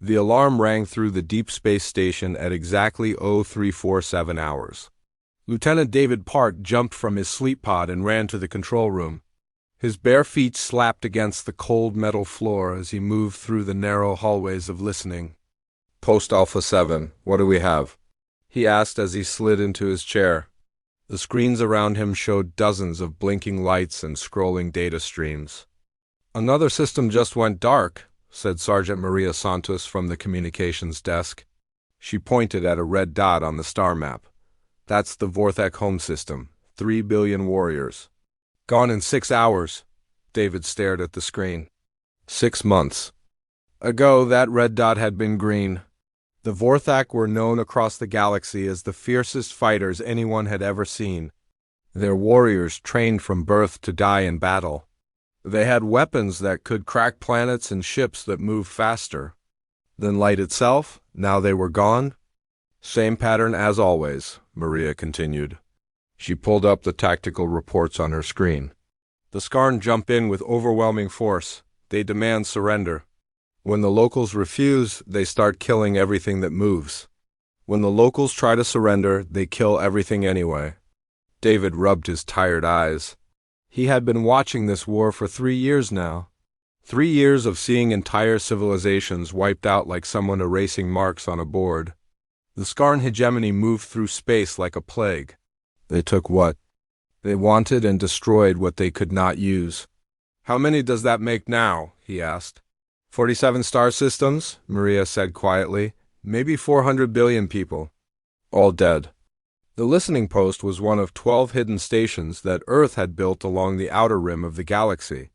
The alarm rang through the deep space station at exactly 0347 hours. Lieutenant David Park jumped from his sleep pod and ran to the control room. His bare feet slapped against the cold metal floor as he moved through the narrow hallways of listening. "Post Alpha 7, what do we have?" he asked as he slid into his chair. The screens around him showed dozens of blinking lights and scrolling data streams. "Another system just went dark," said Sergeant Maria Santos from the communications desk. She pointed at a red dot on the star map. "That's the Vorthek home system, 3 billion warriors." "Gone in 6 hours." David stared at the screen. 6 months ago, that red dot had been green. The Vorthak were known across the galaxy as the fiercest fighters anyone had ever seen. Their warriors trained from birth to die in battle. They had weapons that could crack planets and ships that moved faster than light itself. Now they were gone. "Same pattern as always," Maria continued. She pulled up the tactical reports on her screen. "The Skarn jump in with overwhelming force. They demand surrender. When the locals refuse, they start killing everything that moves. When the locals try to surrender, they kill everything anyway." David rubbed his tired eyes. He had been watching this war for 3 years now. 3 years of seeing entire civilizations wiped out like someone erasing marks on a board. The Skarn hegemony moved through space like a plague. They took what they wanted and destroyed what they could not use. "How many does that make now?" he asked. 47 star systems, Maria said quietly. "Maybe 400 billion people. All dead." The listening post was one of 12 hidden stations that Earth had built along the outer rim of the galaxy.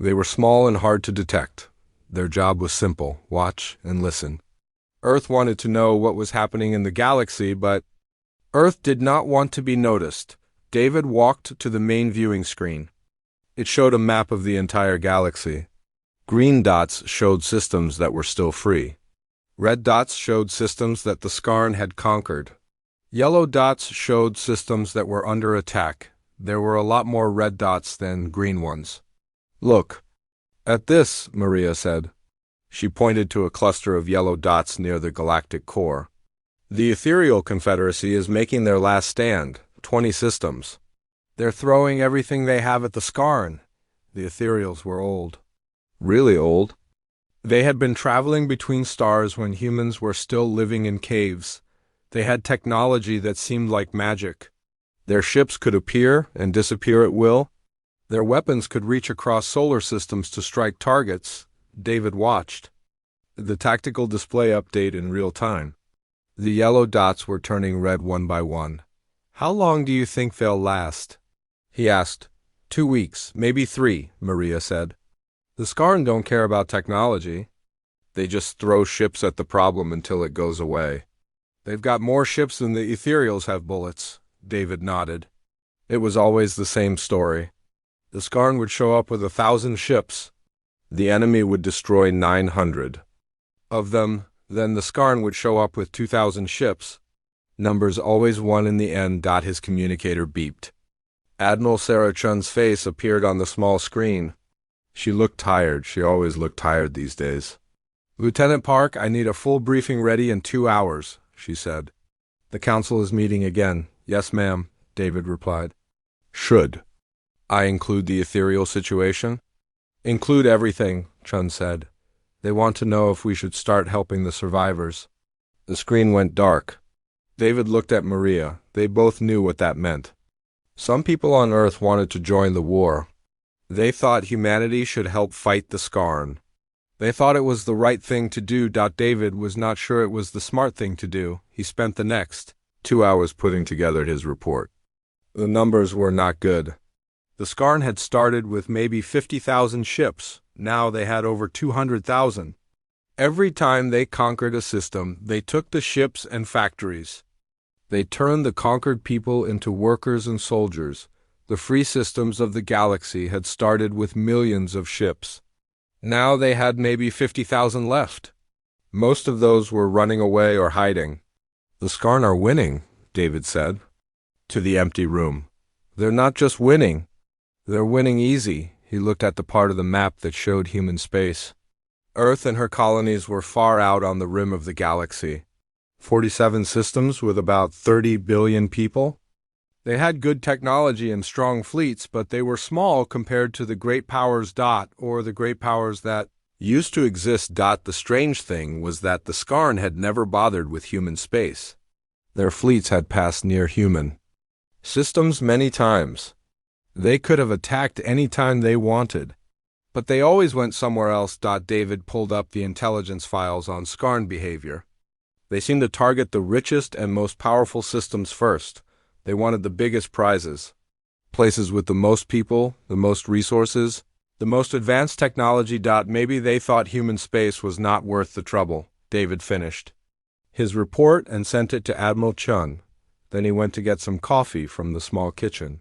They were small and hard to detect. Their job was simple: watch and listen. Earth wanted to know what was happening in the galaxy, but Earth did not want to be noticed. David walked to the main viewing screen. It showed a map of the entire galaxy. Green dots showed systems that were still free. Red dots showed systems that the Skarn had conquered. Yellow dots showed systems that were under attack. There were a lot more red dots than green ones. "Look at this," Maria said. She pointed to a cluster of yellow dots near the galactic core. "The Ethereal Confederacy is making their last stand, 20 systems. They're throwing everything they have at the Skarn." The Ethereals were old. Really old. They had been traveling between stars when humans were still living in caves. They had technology that seemed like magic. Their ships could appear and disappear at will. Their weapons could reach across solar systems to strike targets. David watched the tactical display update in real time. The yellow dots were turning red one by one. "How long do you think they'll last?" he asked. 2 weeks, maybe 3, Maria said. "The Skarn don't care about technology. They just throw ships at the problem until it goes away. They've got more ships than the Ethereals have bullets." David nodded. It was always the same story. The Skarn would show up with 1,000 ships. The enemy would destroy 900 of them. Then the Skarn would show up with 2,000 ships. Numbers always won in the end. His communicator beeped. Admiral Sarah Chun's face appeared on the small screen. She looked tired. She always looked tired these days. "Lieutenant Park, I need a full briefing ready in 2 hours, she said. "The council is meeting again." "Yes, ma'am," David replied. "Should I include the ethereal situation?" "Include everything," Chun said. "They want to know if we should start helping the survivors." The screen went dark. David looked at Maria. They both knew what that meant. Some people on Earth wanted to join the war. They thought humanity should help fight the Skarn. They thought it was the right thing to do. David was not sure it was the smart thing to do. He spent the next 2 hours putting together his report. The numbers were not good. The Skarn had started with maybe 50,000 ships. Now they had over 200,000. Every time they conquered a system, they took the ships and factories. They turned the conquered people into workers and soldiers. The free systems of the galaxy had started with millions of ships. Now they had maybe 50,000 left. Most of those were running away or hiding. "The Skarn are winning," David said. To the empty room. "They're not just winning. They're winning easy." He looked at the part of the map that showed human space. Earth and her colonies were far out on the rim of the galaxy. 47 systems with about 30 billion people. They had good technology and strong fleets, but they were small compared to the great powers or the great powers that used to exist. The strange thing was that the Skarn had never bothered with human space. Their fleets had passed near human systems many times. They could have attacked any time they wanted, but they always went somewhere else. David pulled up the intelligence files on Skarn behavior. They seemed to target the richest and most powerful systems first. They wanted the biggest prizes. Places with the most people, the most resources, the most advanced technology. Maybe they thought human space was not worth the trouble. David finished his report and sent it to Admiral Chun. Then he went to get some coffee from the small kitchen.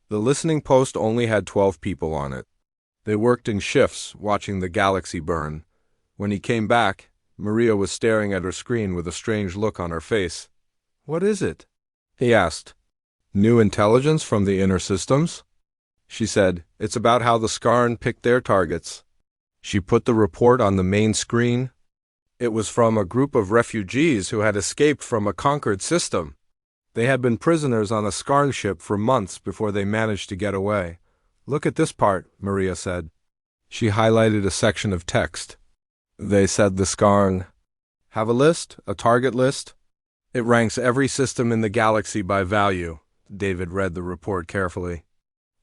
The listening post only had 12 people on it. They worked in shifts, watching the galaxy burn. When he came back, Maria was staring at her screen with a strange look on her face. "What is it?" he asked. "New intelligence from the inner systems?" She said, "It's about how the Skarn picked their targets." She put the report on the main screen. It was from a group of refugees who had escaped from a conquered system. They had been prisoners on a Skarn ship for months before they managed to get away. "Look at this part," Maria said. She highlighted a section of text. They said the Skarn have a list, a target list. It ranks every system in the galaxy by value. David read the report carefully.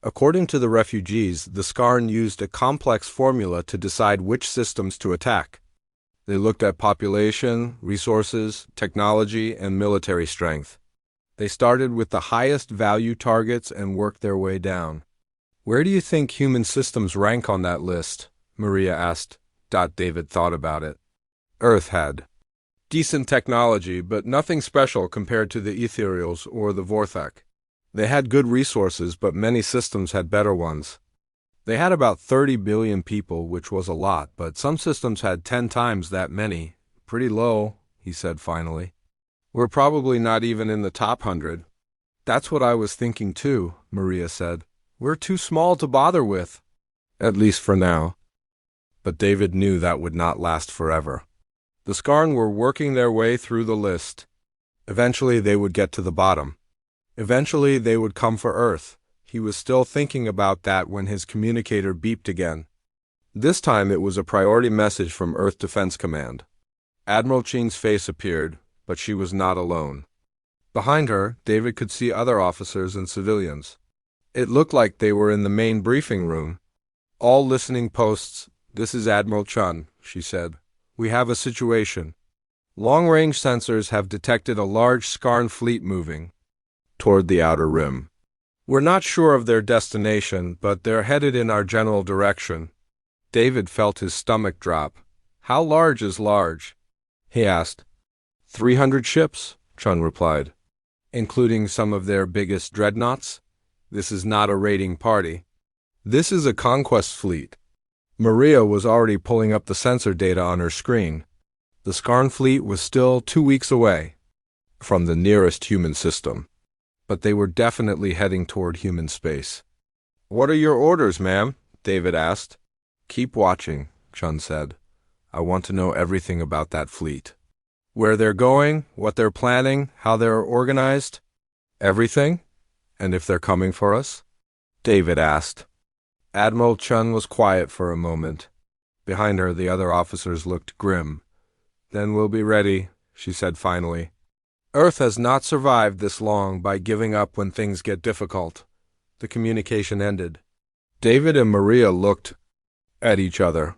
According to the refugees, the Skarn used a complex formula to decide which systems to attack. They looked at population, resources, technology, and military strength. They started with the highest value targets and worked their way down. "Where do you think human systems rank on that list?" Maria asked. David thought about it. Earth had decent technology, but nothing special compared to the Ethereals or the Vorthak. They had good resources, but many systems had better ones. They had about 30 billion people, which was a lot, but some systems had 10 times that many. "Pretty low," he said finally. "We're probably not even in the top 100. "That's what I was thinking too," Maria said. "We're too small to bother with. At least for now." But David knew that would not last forever. The Skarn were working their way through the list. Eventually they would get to the bottom. Eventually they would come for Earth. He was still thinking about that when his communicator beeped again. This time it was a priority message from Earth Defense Command. Admiral Chin's face appeared, but she was not alone. Behind her, David could see other officers and civilians. It looked like they were in the main briefing room. "All listening posts, this is Admiral Chun," she said. "We have a situation. Long-range sensors have detected a large Skarn fleet moving toward the outer rim. We're not sure of their destination, but they're headed in our general direction." David felt his stomach drop. "How large is large?" he asked. 300 ships, Chun replied, "including some of their biggest dreadnoughts. This is not a raiding party. This is a conquest fleet." Maria was already pulling up the sensor data on her screen. The Skarn fleet was still 2 weeks away from the nearest human system, but they were definitely heading toward human space. "What are your orders, ma'am?" David asked. "Keep watching," Chun said. "I want to know everything about that fleet. Where they're going, what they're planning, how they're organized." "Everything? And if they're coming for us?" David asked. Admiral Chun was quiet for a moment. Behind her, the other officers looked grim. "Then we'll be ready," she said finally. "Earth has not survived this long by giving up when things get difficult." The communication ended. David and Maria looked at each other.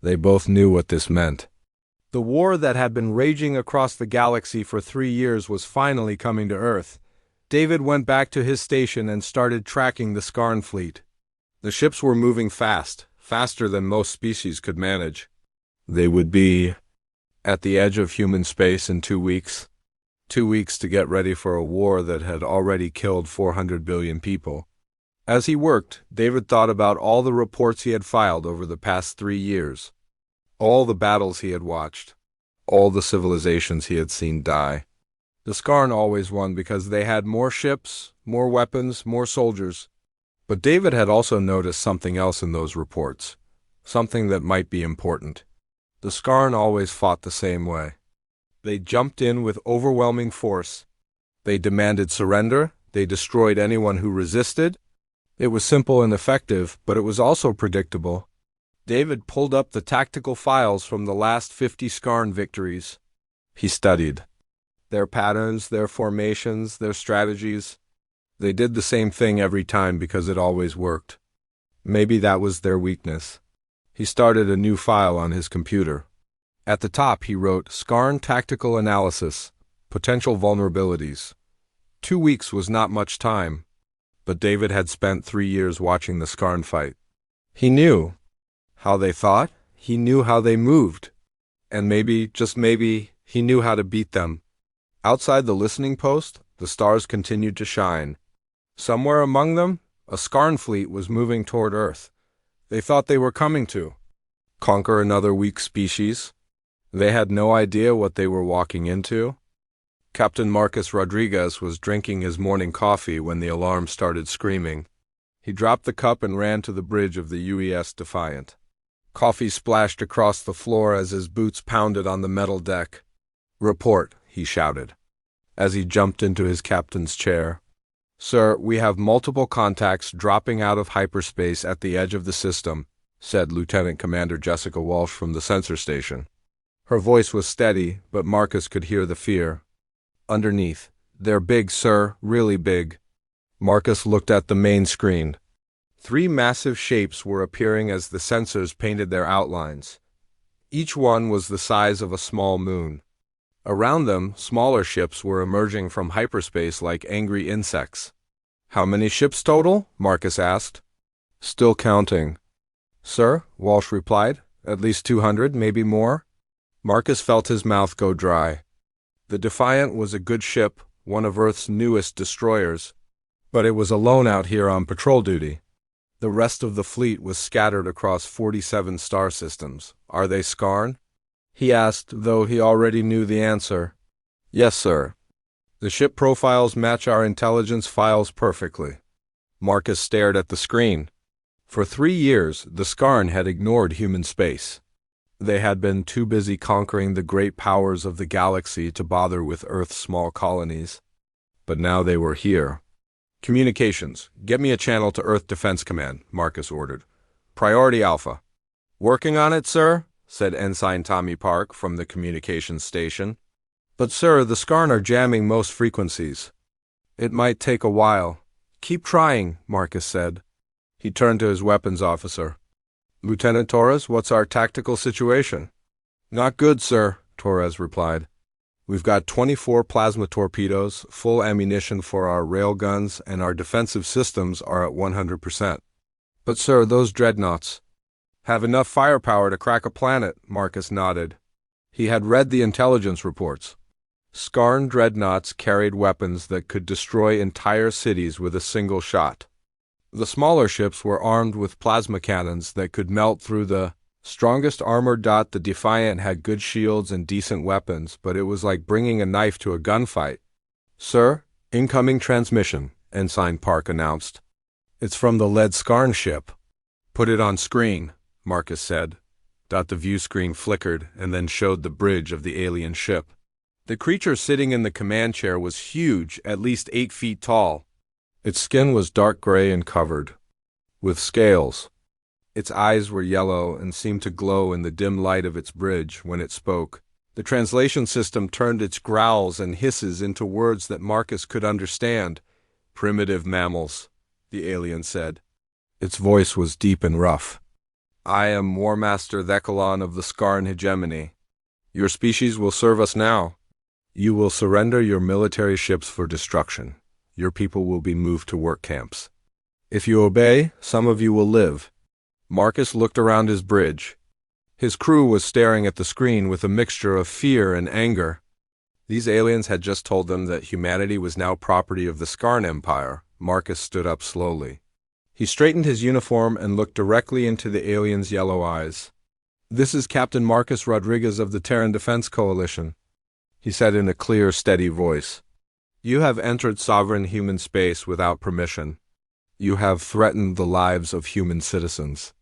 They both knew what this meant. The war that had been raging across the galaxy for 3 years was finally coming to Earth. David went back to his station and started tracking the Skarn fleet. The ships were moving fast, faster than most species could manage. They would be at the edge of human space in 2 weeks. 2 weeks to get ready for a war that had already killed 400 billion people. As he worked, David thought about all the reports he had filed over the past 3 years. All the battles he had watched. All the civilizations he had seen die. The Skarn always won because they had more ships, more weapons, more soldiers. But David had also noticed something else in those reports. Something that might be important. The Skarn always fought the same way. They jumped in with overwhelming force. They demanded surrender. They destroyed anyone who resisted. It was simple and effective, but it was also predictable. David pulled up the tactical files from the last 50 Skarn victories. He studied their patterns, their formations, their strategies. They did the same thing every time because it always worked. Maybe that was their weakness. He started a new file on his computer. At the top he wrote, Skarn Tactical Analysis, Potential Vulnerabilities. 2 weeks was not much time, but David had spent 3 years watching the Skarn fight. He knew how they thought, he knew how they moved, and maybe, just maybe, he knew how to beat them. Outside the listening post, the stars continued to shine. Somewhere among them, a Skarn fleet was moving toward Earth. They thought they were coming to conquer another weak species. They had no idea what they were walking into. Captain Marcus Rodriguez was drinking his morning coffee when the alarm started screaming. He dropped the cup and ran to the bridge of the UES Defiant. Coffee splashed across the floor as his boots pounded on the metal deck. "Report," he shouted, as he jumped into his captain's chair. "Sir, we have multiple contacts dropping out of hyperspace at the edge of the system," said Lieutenant Commander Jessica Walsh from the sensor station. Her voice was steady, but Marcus could hear the fear. "Underneath. They're big, sir, really big." Marcus looked at the main screen. 3 massive shapes were appearing as the sensors painted their outlines. Each one was the size of a small moon. Around them, smaller ships were emerging from hyperspace like angry insects. "How many ships total?" Marcus asked. "Still counting." "Sir," Walsh replied, "at least 200, maybe more." Marcus felt his mouth go dry. The Defiant was a good ship, one of Earth's newest destroyers, but it was alone out here on patrol duty. The rest of the fleet was scattered across 47 star systems. "Are they Skarn?" he asked, though he already knew the answer. "Yes, sir. The ship profiles match our intelligence files perfectly." Marcus stared at the screen. For 3 years, the Skarn had ignored human space. They had been too busy conquering the great powers of the galaxy to bother with Earth's small colonies. But now they were here. "Communications. Get me a channel to Earth Defense Command," Marcus ordered. "Priority Alpha." "Working on it, sir," said Ensign Tommy Park from the communications station. "But sir, the Skarn are jamming most frequencies." "It might take a while." "Keep trying," Marcus said. He turned to his weapons officer. "Lieutenant Torres, what's our tactical situation?" "Not good, sir," Torres replied. "We've got 24 plasma torpedoes, full ammunition for our railguns, and our defensive systems are at 100%. "But sir, those dreadnoughts—" "Have enough firepower to crack a planet," Marcus nodded. He had read the intelligence reports. Skarn dreadnoughts carried weapons that could destroy entire cities with a single shot. The smaller ships were armed with plasma cannons that could melt through the strongest armor. The Defiant had good shields and decent weapons, but it was like bringing a knife to a gunfight. "Sir, incoming transmission," Ensign Park announced. "It's from the lead Skarn ship." "Put it on screen," Marcus said. The view screen flickered and then showed the bridge of the alien ship. The creature sitting in the command chair was huge, at least 8 feet tall. Its skin was dark gray and covered with scales. Its eyes were yellow and seemed to glow in the dim light of its bridge when it spoke. The translation system turned its growls and hisses into words that Marcus could understand. "Primitive mammals," the alien said. Its voice was deep and rough. "I am War Master Thecalon of the Skarn hegemony. Your species will serve us now. You will surrender your military ships for destruction. Your people will be moved to work camps. If you obey, some of you will live." Marcus looked around his bridge. His crew was staring at the screen with a mixture of fear and anger. These aliens had just told them that humanity was now property of the Skarn Empire. Marcus stood up slowly. He straightened his uniform and looked directly into the alien's yellow eyes. "This is Captain Marcus Rodriguez of the Terran Defense Coalition," he said in a clear, steady voice. "You have entered sovereign human space without permission. You have threatened the lives of human citizens.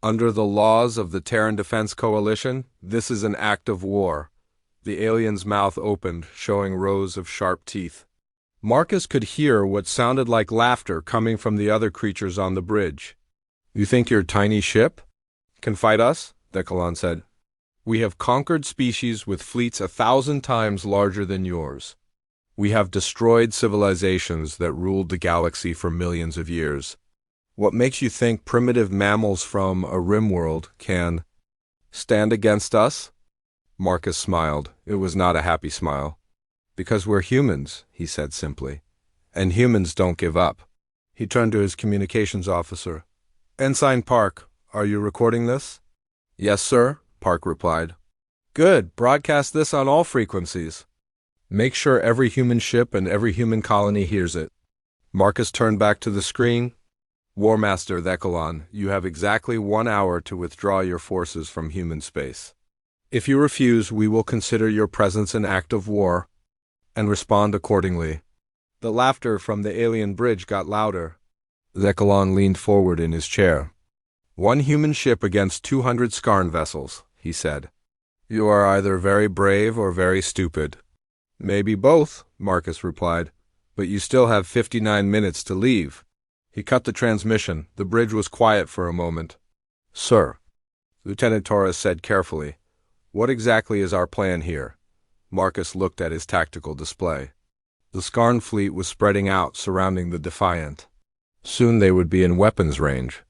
Under the laws of the Terran Defense Coalition, this is an act of war. The alien's mouth opened, showing rows of sharp teeth. Marcus could hear what sounded like laughter coming from the other creatures on the bridge. You think your tiny ship can fight us? Decalan said. We have conquered species with fleets 1,000 times larger than yours. We have destroyed civilizations that ruled the galaxy for millions of years. What makes you think primitive mammals from a rim world can stand against us? Marcus smiled. It was not a happy smile. Because we're humans, he said simply. And humans don't give up. He turned to his communications officer. Ensign Park, are you recording this? Yes, sir, Park replied. Good. Broadcast this on all frequencies. Make sure every human ship and every human colony hears it. Marcus turned back to the screen. War Master Decalan, you have exactly 1 hour to withdraw your forces from human space. If you refuse, we will consider your presence an act of war and respond accordingly. The laughter from the alien bridge got louder. Decalan leaned forward in his chair. 1 human ship against 200 Skarn vessels, he said. You are either very brave or very stupid. Maybe both, Marcus replied, but you still have 59 minutes to leave. He cut the transmission. The bridge was quiet for a moment. Sir, Lieutenant Torres said carefully, what exactly is our plan here? Marcus looked at his tactical display. The Skarn fleet was spreading out, surrounding the Defiant. Soon they would be in weapons range.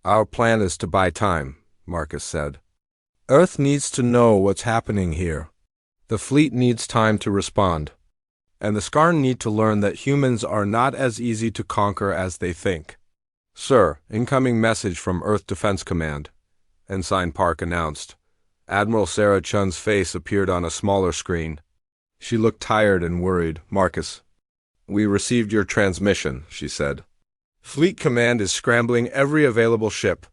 Our plan is to buy time, Marcus said. Earth needs to know what's happening here. The fleet needs time to respond. And the Skarn need to learn that humans are not as easy to conquer as they think. Sir, incoming message from Earth Defense Command, Ensign Park announced. Admiral Sarah Chun's face appeared on a smaller screen. She looked tired and worried. Marcus, we received your transmission, she said. Fleet Command is scrambling every available ship,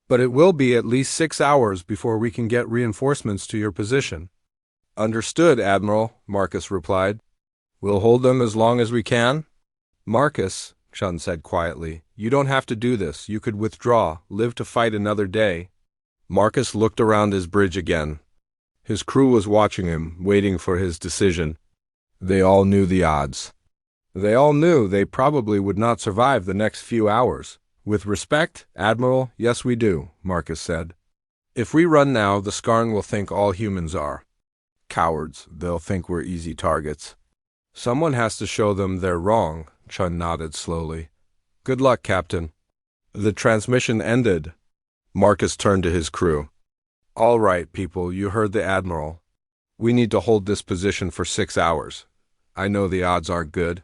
but it will be at least 6 hours before we can get reinforcements to your position. Understood, Admiral, Marcus replied. We'll hold them as long as we can. Marcus, Chun said quietly, you don't have to do this. You could withdraw, live to fight another day. Marcus looked around his bridge again. His crew was watching him, waiting for his decision. They all knew the odds. They all knew they probably would not survive the next few hours. With respect, Admiral, yes we do, Marcus said. If we run now, the Skarn will think all humans are cowards. They'll think we're easy targets. Someone has to show them they're wrong, Chun nodded slowly. Good luck, Captain. The transmission ended. Marcus turned to his crew. All right, people, you heard the Admiral. We need to hold this position for 6 hours. I know the odds aren't good.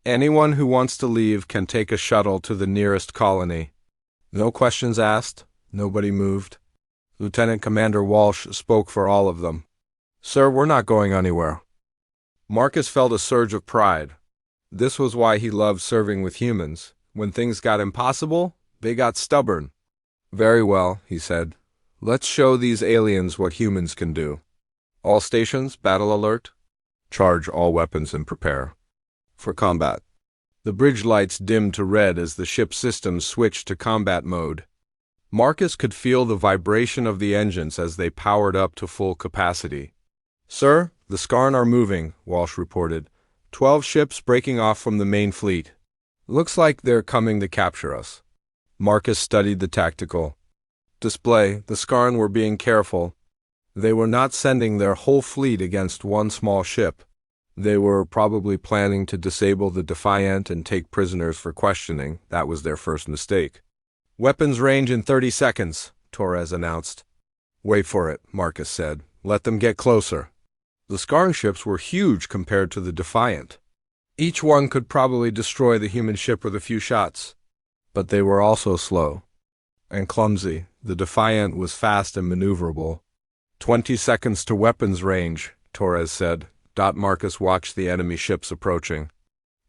Anyone who wants to leave can take a shuttle to the nearest colony. No questions asked. Nobody moved. Lieutenant Commander Walsh spoke for all of them. Sir, we're not going anywhere. Marcus felt a surge of pride. This was why he loved serving with humans. When things got impossible, they got stubborn. Very well, he said. Let's show these aliens what humans can do. All stations, battle alert. Charge all weapons and prepare for combat. The bridge lights dimmed to red as the ship's systems switched to combat mode. Marcus could feel the vibration of the engines as they powered up to full capacity. Sir, the Skarn are moving, Walsh reported. 12 ships breaking off from the main fleet. Looks like they're coming to capture us. Marcus studied the tactical display. The Skarn were being careful. They were not sending their whole fleet against one small ship. They were probably planning to disable the Defiant and take prisoners for questioning. That was their first mistake. Weapons range in 30 seconds, Torres announced. Wait for it, Marcus said. Let them get closer. The Skarn ships were huge compared to the Defiant. Each one could probably destroy the human ship with a few shots. But they were also slow and clumsy. The Defiant was fast and maneuverable. 20 seconds to weapons range, Torres said. Marcus watched the enemy ships approaching.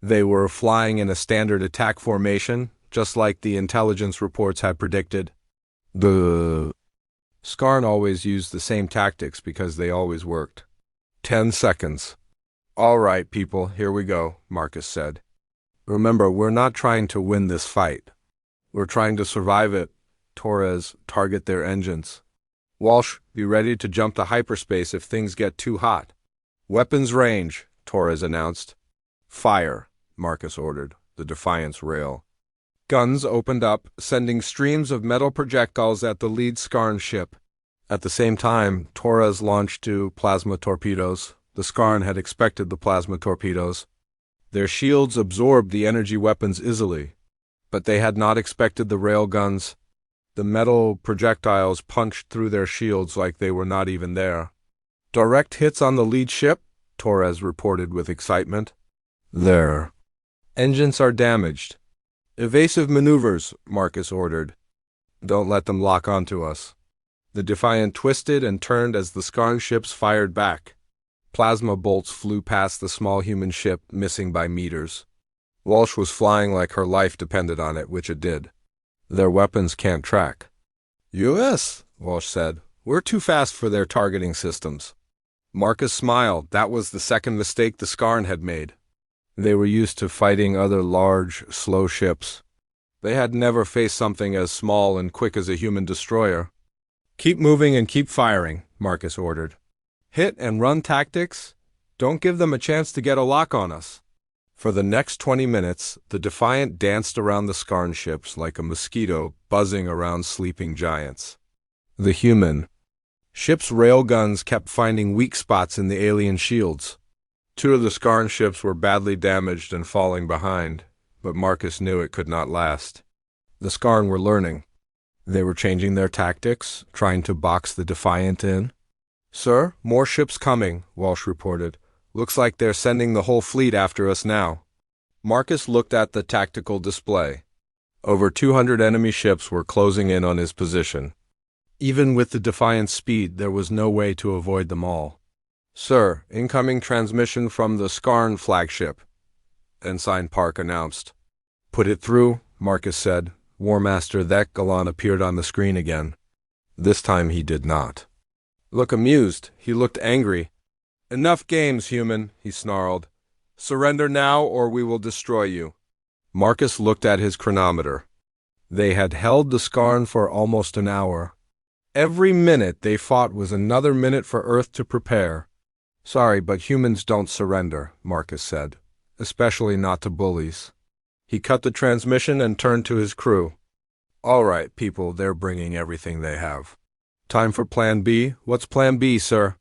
They were flying in a standard attack formation, just like the intelligence reports had predicted. The Skarn always used the same tactics because they always worked. 10 seconds. All right, people, here we go, Marcus said. Remember, we're not trying to win this fight. We're trying to survive it. Torres, target their engines. Walsh, be ready to jump to hyperspace if things get too hot. Weapons range, Torres announced. Fire, Marcus ordered, the Defiance rail. Guns opened up, sending streams of metal projectiles at the lead Skarn ship. At the same time, Torres launched two plasma torpedoes. The Skarn had expected the plasma torpedoes. Their shields absorbed the energy weapons easily, but they had not expected the rail guns. The metal projectiles punched through their shields like they were not even there. Direct hits on the lead ship, Torres reported with excitement. Their engines are damaged. Evasive maneuvers, Marcus ordered. Don't let them lock onto us. The Defiant twisted and turned as the Skarn ships fired back. Plasma bolts flew past the small human ship, missing by meters. Walsh was flying like her life depended on it, which it did. Their weapons can't track. US, Walsh said. We're too fast for their targeting systems. Marcus smiled. That was the second mistake the Skarn had made. They were used to fighting other large, slow ships. They had never faced something as small and quick as a human destroyer. Keep moving and keep firing, Marcus ordered. Hit and run tactics? Don't give them a chance to get a lock on us. For the next 20 minutes, the Defiant danced around the Skarn ships like a mosquito buzzing around sleeping giants. The human ship's railguns kept finding weak spots in the alien shields. Two of the Skarn ships were badly damaged and falling behind, but Marcus knew it could not last. The Skarn were learning. They were changing their tactics, trying to box the Defiant in. Sir, more ships coming, Walsh reported. Looks like they're sending the whole fleet after us now. Marcus looked at the tactical display. Over 200 enemy ships were closing in on his position. Even with the Defiant's speed, there was no way to avoid them all. Sir, incoming transmission from the Skarn flagship, Ensign Park announced. Put it through, Marcus said. War Master Thekgalan appeared on the screen again. This time he did not look amused. He looked angry. Enough games, human, he snarled. Surrender now or we will destroy you. Marcus looked at his chronometer. They had held the Skarn for almost an hour. Every minute they fought was another minute for Earth to prepare. Sorry, but humans don't surrender, Marcus said, especially not to bullies. He cut the transmission and turned to his crew. All right, people, they're bringing everything they have. Time for Plan B? What's Plan B, sir?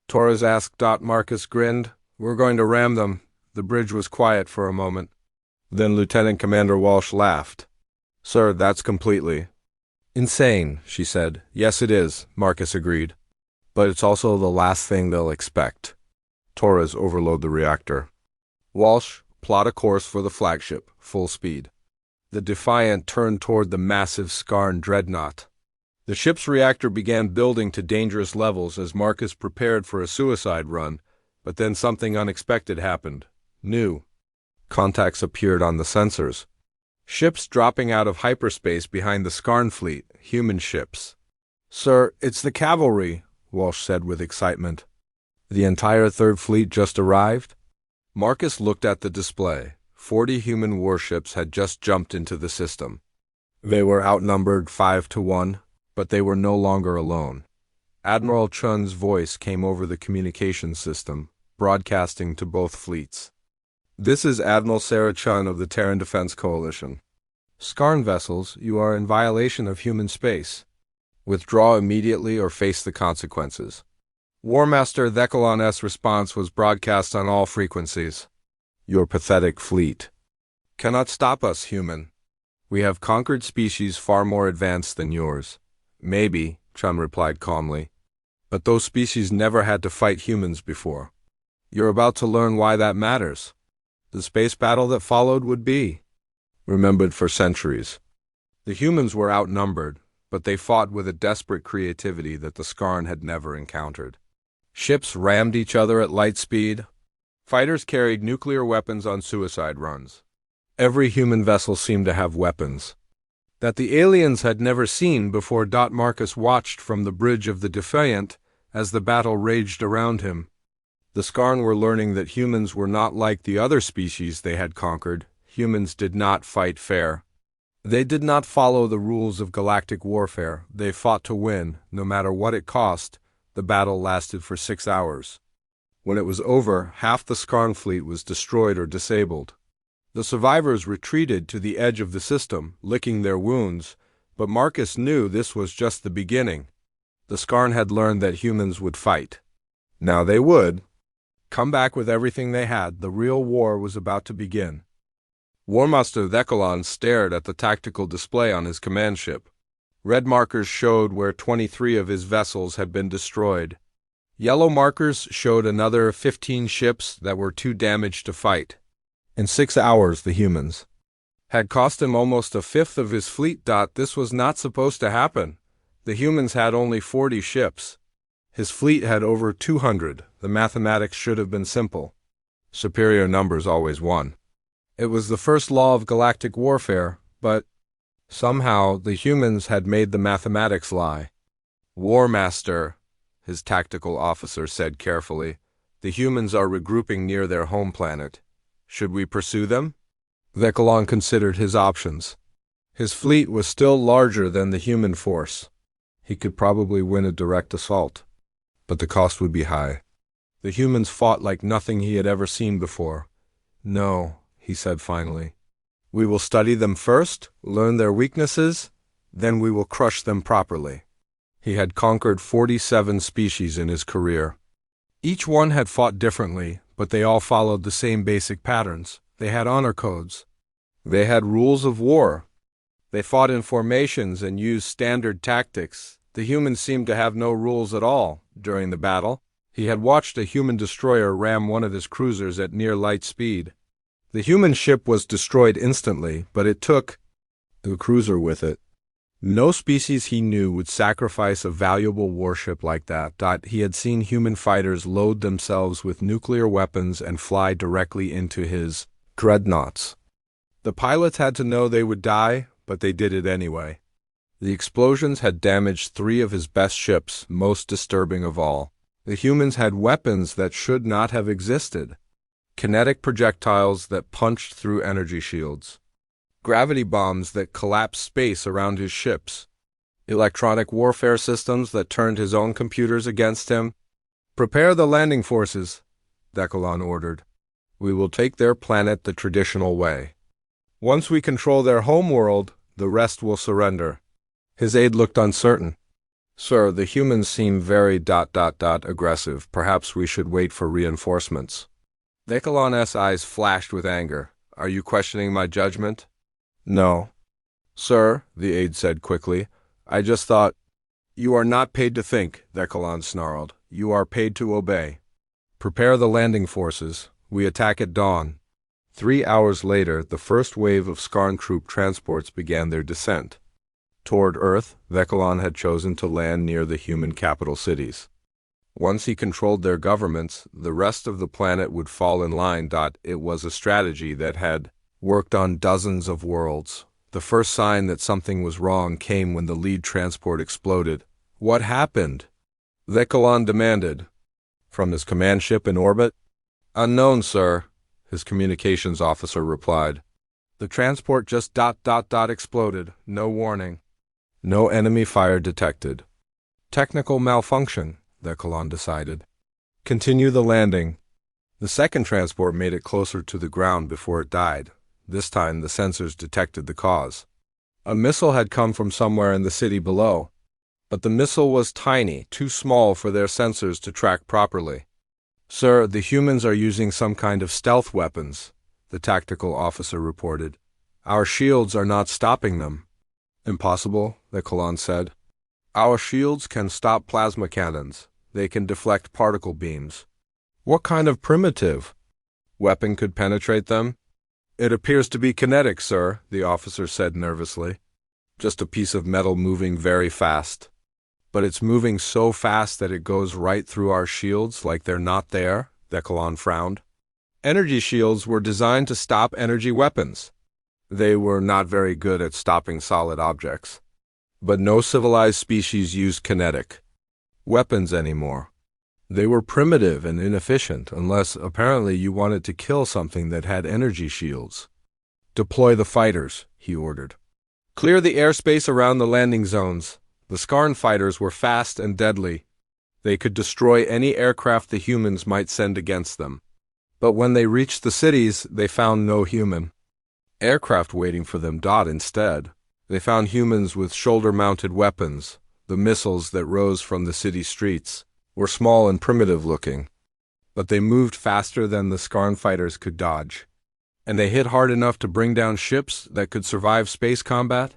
Torres asked. Marcus grinned. We're going to ram them. The bridge was quiet for a moment. Then Lieutenant Commander Walsh laughed. Sir, that's completely insane, she said. Yes, it is, Marcus agreed. But it's also the last thing they'll expect. Torres, overload the reactor. Walsh, plot a course for the flagship, full speed. The Defiant turned toward the massive Skarn dreadnought. The ship's reactor began building to dangerous levels as Marcus prepared for a suicide run, but then something unexpected happened. New contacts appeared on the sensors. Ships dropping out of hyperspace behind the Skarn fleet, human ships. Sir, it's the cavalry, Walsh said with excitement. The entire Third Fleet just arrived? Marcus looked at the display. 40 human warships had just jumped into the system. They were outnumbered 5-1, but they were no longer alone. Admiral Chun's voice came over the communications system, broadcasting to both fleets. This is Admiral Sarah Chun of the Terran Defense Coalition. Skarn vessels, you are in violation of human space. Withdraw immediately or face the consequences. War Master Thekgalan's response was broadcast on all frequencies. Your pathetic fleet cannot stop us, human. We have conquered species far more advanced than yours. Maybe, Chun replied calmly, but those species never had to fight humans before. You're about to learn why that matters. The space battle that followed would be remembered for centuries. The humans were outnumbered, but they fought with a desperate creativity that the Skarn had never encountered. Ships rammed each other at light speed. Fighters carried nuclear weapons on suicide runs. Every human vessel seemed to have weapons that the aliens had never seen before. Marcus watched from the bridge of the Defiant as the battle raged around him. The Skarn were learning that humans were not like the other species they had conquered. Humans did not fight fair. They did not follow the rules of galactic warfare. They fought to win, no matter what it cost. The battle lasted for 6 hours. When it was over, half the Skarn fleet was destroyed or disabled. The survivors retreated to the edge of the system, licking their wounds, but Marcus knew this was just the beginning. The Skarn had learned that humans would fight. Now they would. Come back with everything they had. The real war was about to begin. Warmaster Thekalon stared at the tactical display on his command ship. Red markers showed where 23 of his vessels had been destroyed. Yellow markers showed another 15 ships that were too damaged to fight. In 6 hours, the humans had cost him almost a fifth of his fleet. This was not supposed to happen. The humans had only 40 ships. His fleet had over 200. The mathematics should have been simple. Superior numbers always won. It was the first law of galactic warfare, but somehow the humans had made the mathematics lie. War Master, his tactical officer said carefully, the humans are regrouping near their home planet. Should we pursue them? Thekalon considered his options. His fleet was still larger than the human force. He could probably win a direct assault, but the cost would be high. The humans fought like nothing he had ever seen before. No, he said finally. We will study them first, learn their weaknesses, then we will crush them properly. He had conquered 47 species in his career. Each one had fought differently, but they all followed the same basic patterns. They had honor codes. They had rules of war. They fought in formations and used standard tactics. The humans seemed to have no rules at all during the battle. He had watched a human destroyer ram one of his cruisers at near light speed. The human ship was destroyed instantly, but it took the cruiser with it. No species he knew would sacrifice a valuable warship like that. He had seen human fighters load themselves with nuclear weapons and fly directly into his dreadnoughts. The pilots had to know they would die, but they did it anyway. The explosions had damaged 3 of his best ships, most disturbing of all. The humans had weapons that should not have existed. Kinetic projectiles that punched through energy shields. Gravity bombs that collapsed space around his ships. Electronic warfare systems that turned his own computers against him. Prepare the landing forces, Thekalon ordered. We will take their planet the traditional way. Once we control their home world, the rest will surrender. His aide looked uncertain. Sir, the humans seem very aggressive. Perhaps we should wait for reinforcements. Thekalon's eyes flashed with anger. Are you questioning my judgment? No. Sir, the aide said quickly, I just thought. You are not paid to think, Thekalon snarled. You are paid to obey. Prepare the landing forces. We attack at dawn. 3 hours later, the first wave of Skarn troop transports began their descent. Toward Earth, Thekalon had chosen to land near the human capital cities. Once he controlled their governments, the rest of the planet would fall in line. It was a strategy that had worked on dozens of worlds. The first sign that something was wrong came when the lead transport exploded. What happened? Thekalon demanded. From his command ship in orbit? Unknown, sir, his communications officer replied. The transport just exploded. No warning. No enemy fire detected. Technical malfunction, Thekalon decided. Continue the landing. The second transport made it closer to the ground before it died. This time the sensors detected the cause. A missile had come from somewhere in the city below, but the missile was tiny, too small for their sensors to track properly. Sir, the humans are using some kind of stealth weapons, the tactical officer reported. Our shields are not stopping them. Impossible, Thekalon said. Our shields can stop plasma cannons. They can deflect particle beams. What kind of primitive weapon could penetrate them? It appears to be kinetic, sir, the officer said nervously. Just a piece of metal moving very fast. But it's moving so fast that it goes right through our shields like they're not there, Thekalon frowned. Energy shields were designed to stop energy weapons. They were not very good at stopping solid objects. But no civilized species used kinetic weapons anymore. They were primitive and inefficient, unless apparently you wanted to kill something that had energy shields. Deploy the fighters, he ordered. Clear the airspace around the landing zones. The Skarn fighters were fast and deadly. They could destroy any aircraft the humans might send against them. But when they reached the cities, they found no human aircraft waiting for them. Instead, they found humans with shoulder-mounted weapons. The missiles that rose from the city streets were small and primitive-looking, but they moved faster than the Skarn fighters could dodge. And they hit hard enough to bring down ships that could survive space combat?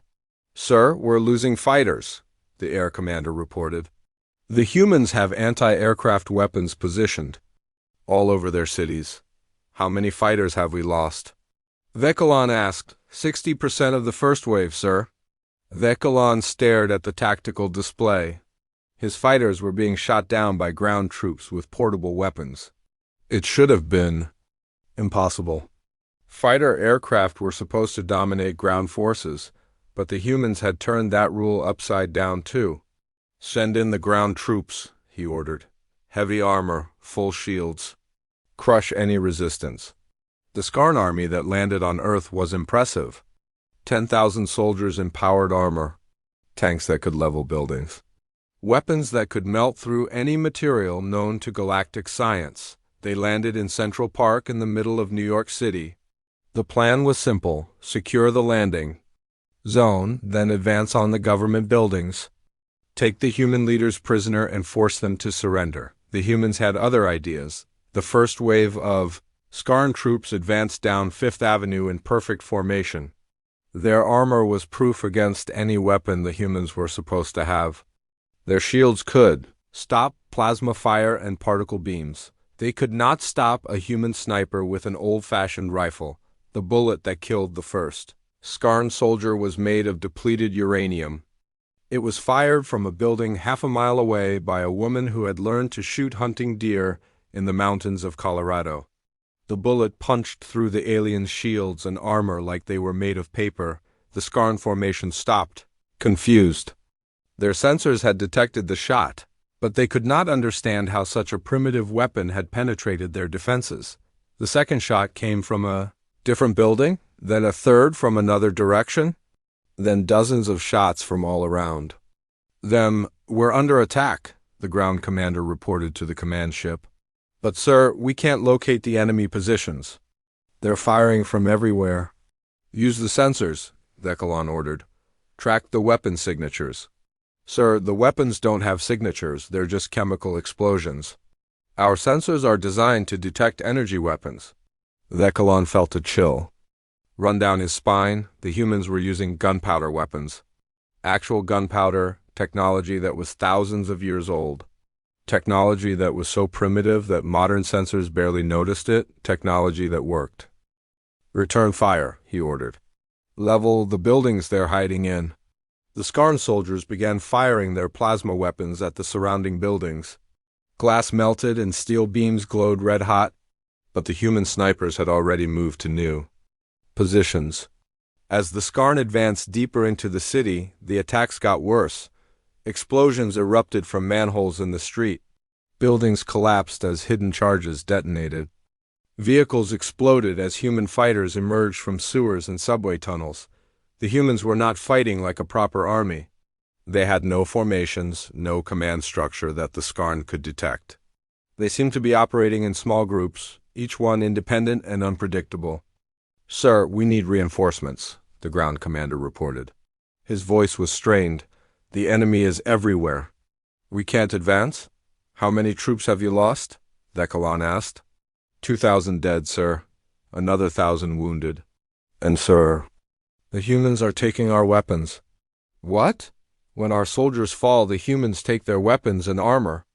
"Sir, we're losing fighters," the air commander reported. "The humans have anti-aircraft weapons positioned all over their cities. How many fighters have we lost?" Vekalon asked. 60% of the first wave, sir." Vekalon stared at the tactical display. His fighters were being shot down by ground troops with portable weapons. It should have been impossible. Fighter aircraft were supposed to dominate ground forces, but the humans had turned that rule upside down too. "Send in the ground troops," he ordered. "Heavy armor, full shields. Crush any resistance." The Skarn army that landed on Earth was impressive. 10,000 soldiers in powered armor, tanks that could level buildings, weapons that could melt through any material known to galactic science. They landed in Central Park in the middle of New York City. The plan was simple: secure the landing zone, then advance on the government buildings. Take the human leaders prisoner and force them to surrender. The humans had other ideas. The first wave of Skarn troops advanced down Fifth Avenue in perfect formation. Their armor was proof against any weapon the humans were supposed to have. Their shields could stop plasma fire and particle beams. They could not stop a human sniper with an old-fashioned rifle, the bullet that killed the first Skarn soldier was made of depleted uranium. It was fired from a building half a mile away by a woman who had learned to shoot hunting deer in the mountains of Colorado. The bullet punched through the aliens' shields and armor like they were made of paper. The Skarn formation stopped, confused. Their sensors had detected the shot, but they could not understand how such a primitive weapon had penetrated their defenses. The second shot came from a different building, then a third from another direction, then dozens of shots from all around. "We're under attack," the ground commander reported to the command ship. "But sir, we can't locate the enemy positions. They're firing from everywhere." "Use the sensors," Vekalon ordered. "Track the weapon signatures." "Sir, the weapons don't have signatures, they're just chemical explosions. Our sensors are designed to detect energy weapons." Vekalon felt a chill run down his spine. The humans were using gunpowder weapons. Actual gunpowder, technology that was thousands of years old. Technology that was so primitive that modern sensors barely noticed it. Technology that worked. "Return fire," he ordered. "Level the buildings they're hiding in." The Skarn soldiers began firing their plasma weapons at the surrounding buildings. Glass melted and steel beams glowed red-hot, but the human snipers had already moved to new positions. As the Skarn advanced deeper into the city, the attacks got worse. Explosions erupted from manholes in the street. Buildings collapsed as hidden charges detonated. Vehicles exploded as human fighters emerged from sewers and subway tunnels. The humans were not fighting like a proper army. They had no formations, no command structure that the Skarn could detect. They seemed to be operating in small groups, each one independent and unpredictable. "Sir, we need reinforcements," the ground commander reported. His voice was strained. "The enemy is everywhere." "We can't advance?" "How many troops have you lost?" Vekalon asked. 2,000 dead, sir. Another 1,000 wounded. "And sir, the humans are taking our weapons." "What?" "When our soldiers fall, the humans take their weapons and armor.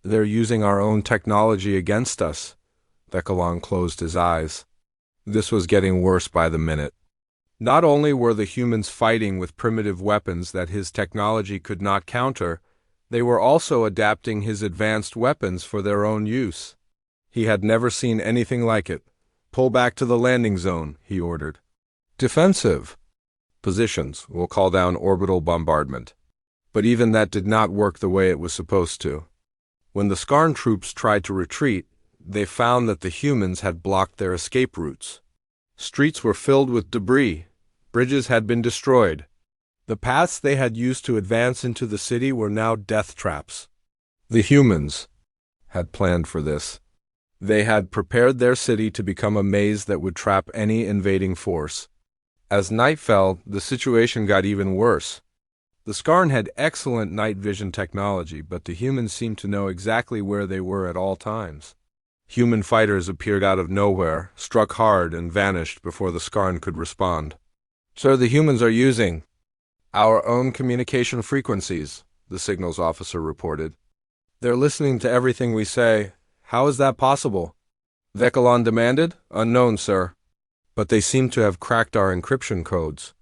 They're using our own technology against us." Vekalon closed his eyes. This was getting worse by the minute. Not only were the humans fighting with primitive weapons that his technology could not counter, they were also adapting his advanced weapons for their own use. He had never seen anything like it. "Pull back to the landing zone," he ordered. "Defensive positions. We'll call down orbital bombardment." But even that did not work the way it was supposed to. When the Skarn troops tried to retreat, they found that the humans had blocked their escape routes. Streets were filled with debris. Bridges had been destroyed. The paths they had used to advance into the city were now death traps. The humans had planned for this. They had prepared their city to become a maze that would trap any invading force. As night fell, the situation got even worse. The Skarn had excellent night vision technology, but the humans seemed to know exactly where they were at all times. Human fighters appeared out of nowhere, struck hard, and vanished before the Skarn could respond. "Sir, the humans are using our own communication frequencies," the signals officer reported. "They're listening to everything we say. How is that possible?" Vekilon demanded. "Unknown, sir. But they seem to have cracked our encryption codes.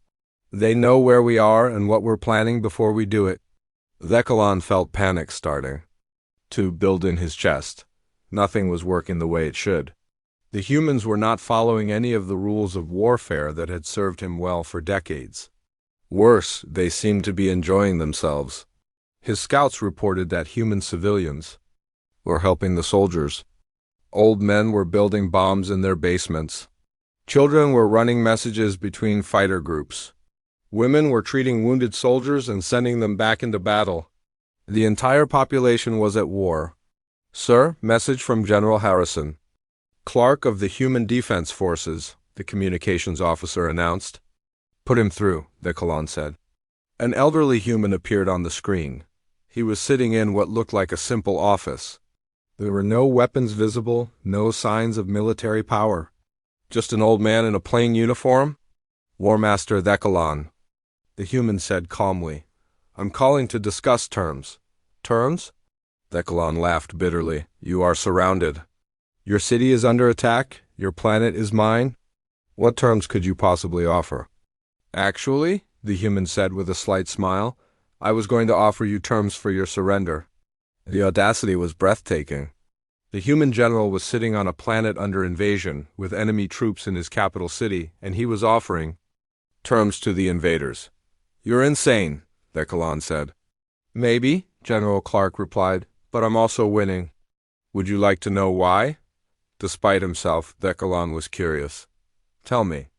They know where we are and what we're planning before we do it." Vekilon felt panic starting to build in his chest. Nothing was working the way it should. The humans were not following any of the rules of warfare that had served him well for decades. Worse, they seemed to be enjoying themselves. His scouts reported that human civilians were helping the soldiers. Old men were building bombs in their basements. Children were running messages between fighter groups. Women were treating wounded soldiers and sending them back into battle. The entire population was at war. "Sir, message from General Harrison, Clark of the Human Defense Forces," the communications officer announced. "Put him through," Vekilon said. An elderly human appeared on the screen. He was sitting in what looked like a simple office. There were no weapons visible, no signs of military power. Just an old man in a plain uniform? "War Master Vekilon," the human said calmly. "I'm calling to discuss terms." "Terms?" Vekilon laughed bitterly. "You are surrounded. Your city is under attack. Your planet is mine. What terms could you possibly offer?" "Actually," the human said with a slight smile, "I was going to offer you terms for your surrender." The audacity was breathtaking. The human general was sitting on a planet under invasion, with enemy troops in his capital city, and he was offering terms to the invaders. "You're insane," Vekilon said. "Maybe," General Clark replied, "but I'm also winning." "Would you like to know why?" Despite himself, Vekilon was curious. "Tell me."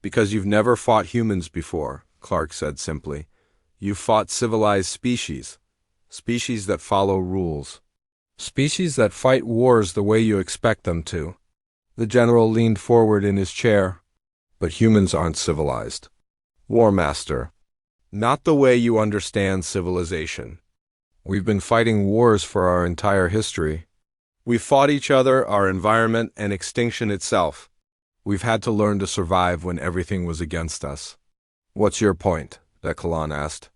"Because you've never fought humans before," Clark said simply. "You've fought civilized species. Species that follow rules. Species that fight wars the way you expect them to." The general leaned forward in his chair. "But humans aren't civilized, War Master. Not the way you understand civilization. We've been fighting wars for our entire history. We've fought each other, our environment, and extinction itself. We've had to learn to survive when everything was against us." "What's your point?" Vekilon asked.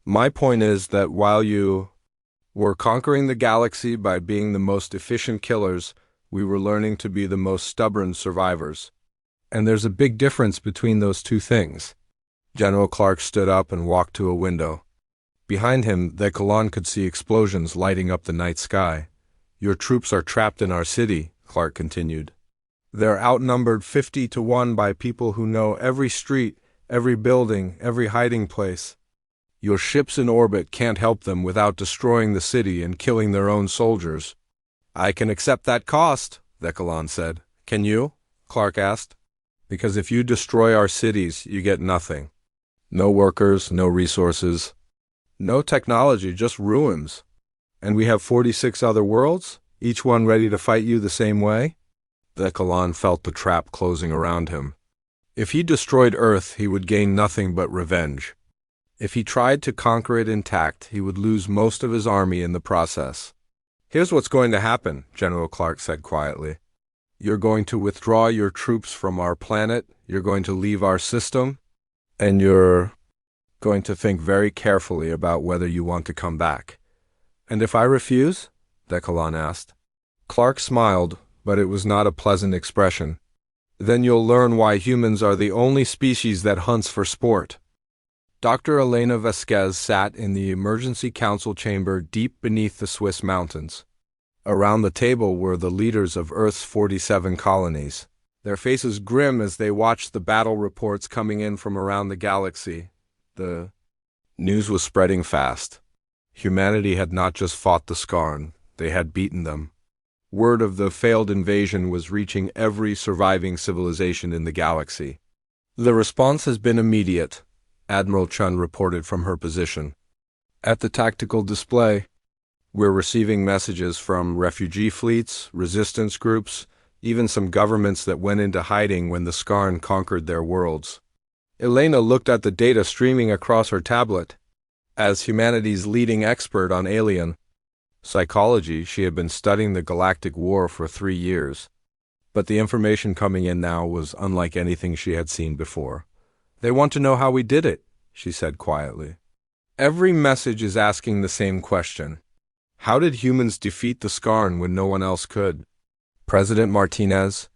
"My point is that while you were conquering the galaxy by being the most efficient killers, we were learning to be the most stubborn survivors. And there's a big difference between those two things." General Clark stood up and walked to a window. Behind him, Vekilon could see explosions lighting up the night sky. "Your troops are trapped in our city," Clark continued. "They're outnumbered 50-1 by people who know every street, every building, every hiding place. Your ships in orbit can't help them without destroying the city and killing their own soldiers." "I can accept that cost," Vekilon said. "Can you?" Clark asked. "Because if you destroy our cities, you get nothing. No workers, no resources, no technology, just ruins. And we have 46 other worlds, each one ready to fight you the same way?" Vekilon felt the trap closing around him. If he destroyed Earth, he would gain nothing but revenge. If he tried to conquer it intact, he would lose most of his army in the process. "Here's what's going to happen," General Clark said quietly. "You're going to withdraw your troops from our planet, you're going to leave our system, and you're going to think very carefully about whether you want to come back." "And if I refuse?" Vekilon asked. Clark smiled, but it was not a pleasant expression. "Then you'll learn why humans are the only species that hunts for sport." Dr. Elena Vasquez sat in the emergency council chamber deep beneath the Swiss mountains. Around the table were the leaders of Earth's 47 colonies, their faces grim as they watched the battle reports coming in from around the galaxy. The news was spreading fast. Humanity had not just fought the Skarn, they had beaten them. Word of the failed invasion was reaching every surviving civilization in the galaxy. "The response has been immediate," Admiral Chun reported from her position. At the tactical display, we're receiving messages from refugee fleets, resistance groups, even some governments that went into hiding when the Skarn conquered their worlds. Elena looked at the data streaming across her tablet. As humanity's leading expert on alien psychology, she had been studying the Galactic War for 3 years. But the information coming in now was unlike anything she had seen before. They want to know how we did it, she said quietly. Every message is asking the same question. How did humans defeat the Skarn when no one else could? President Martinez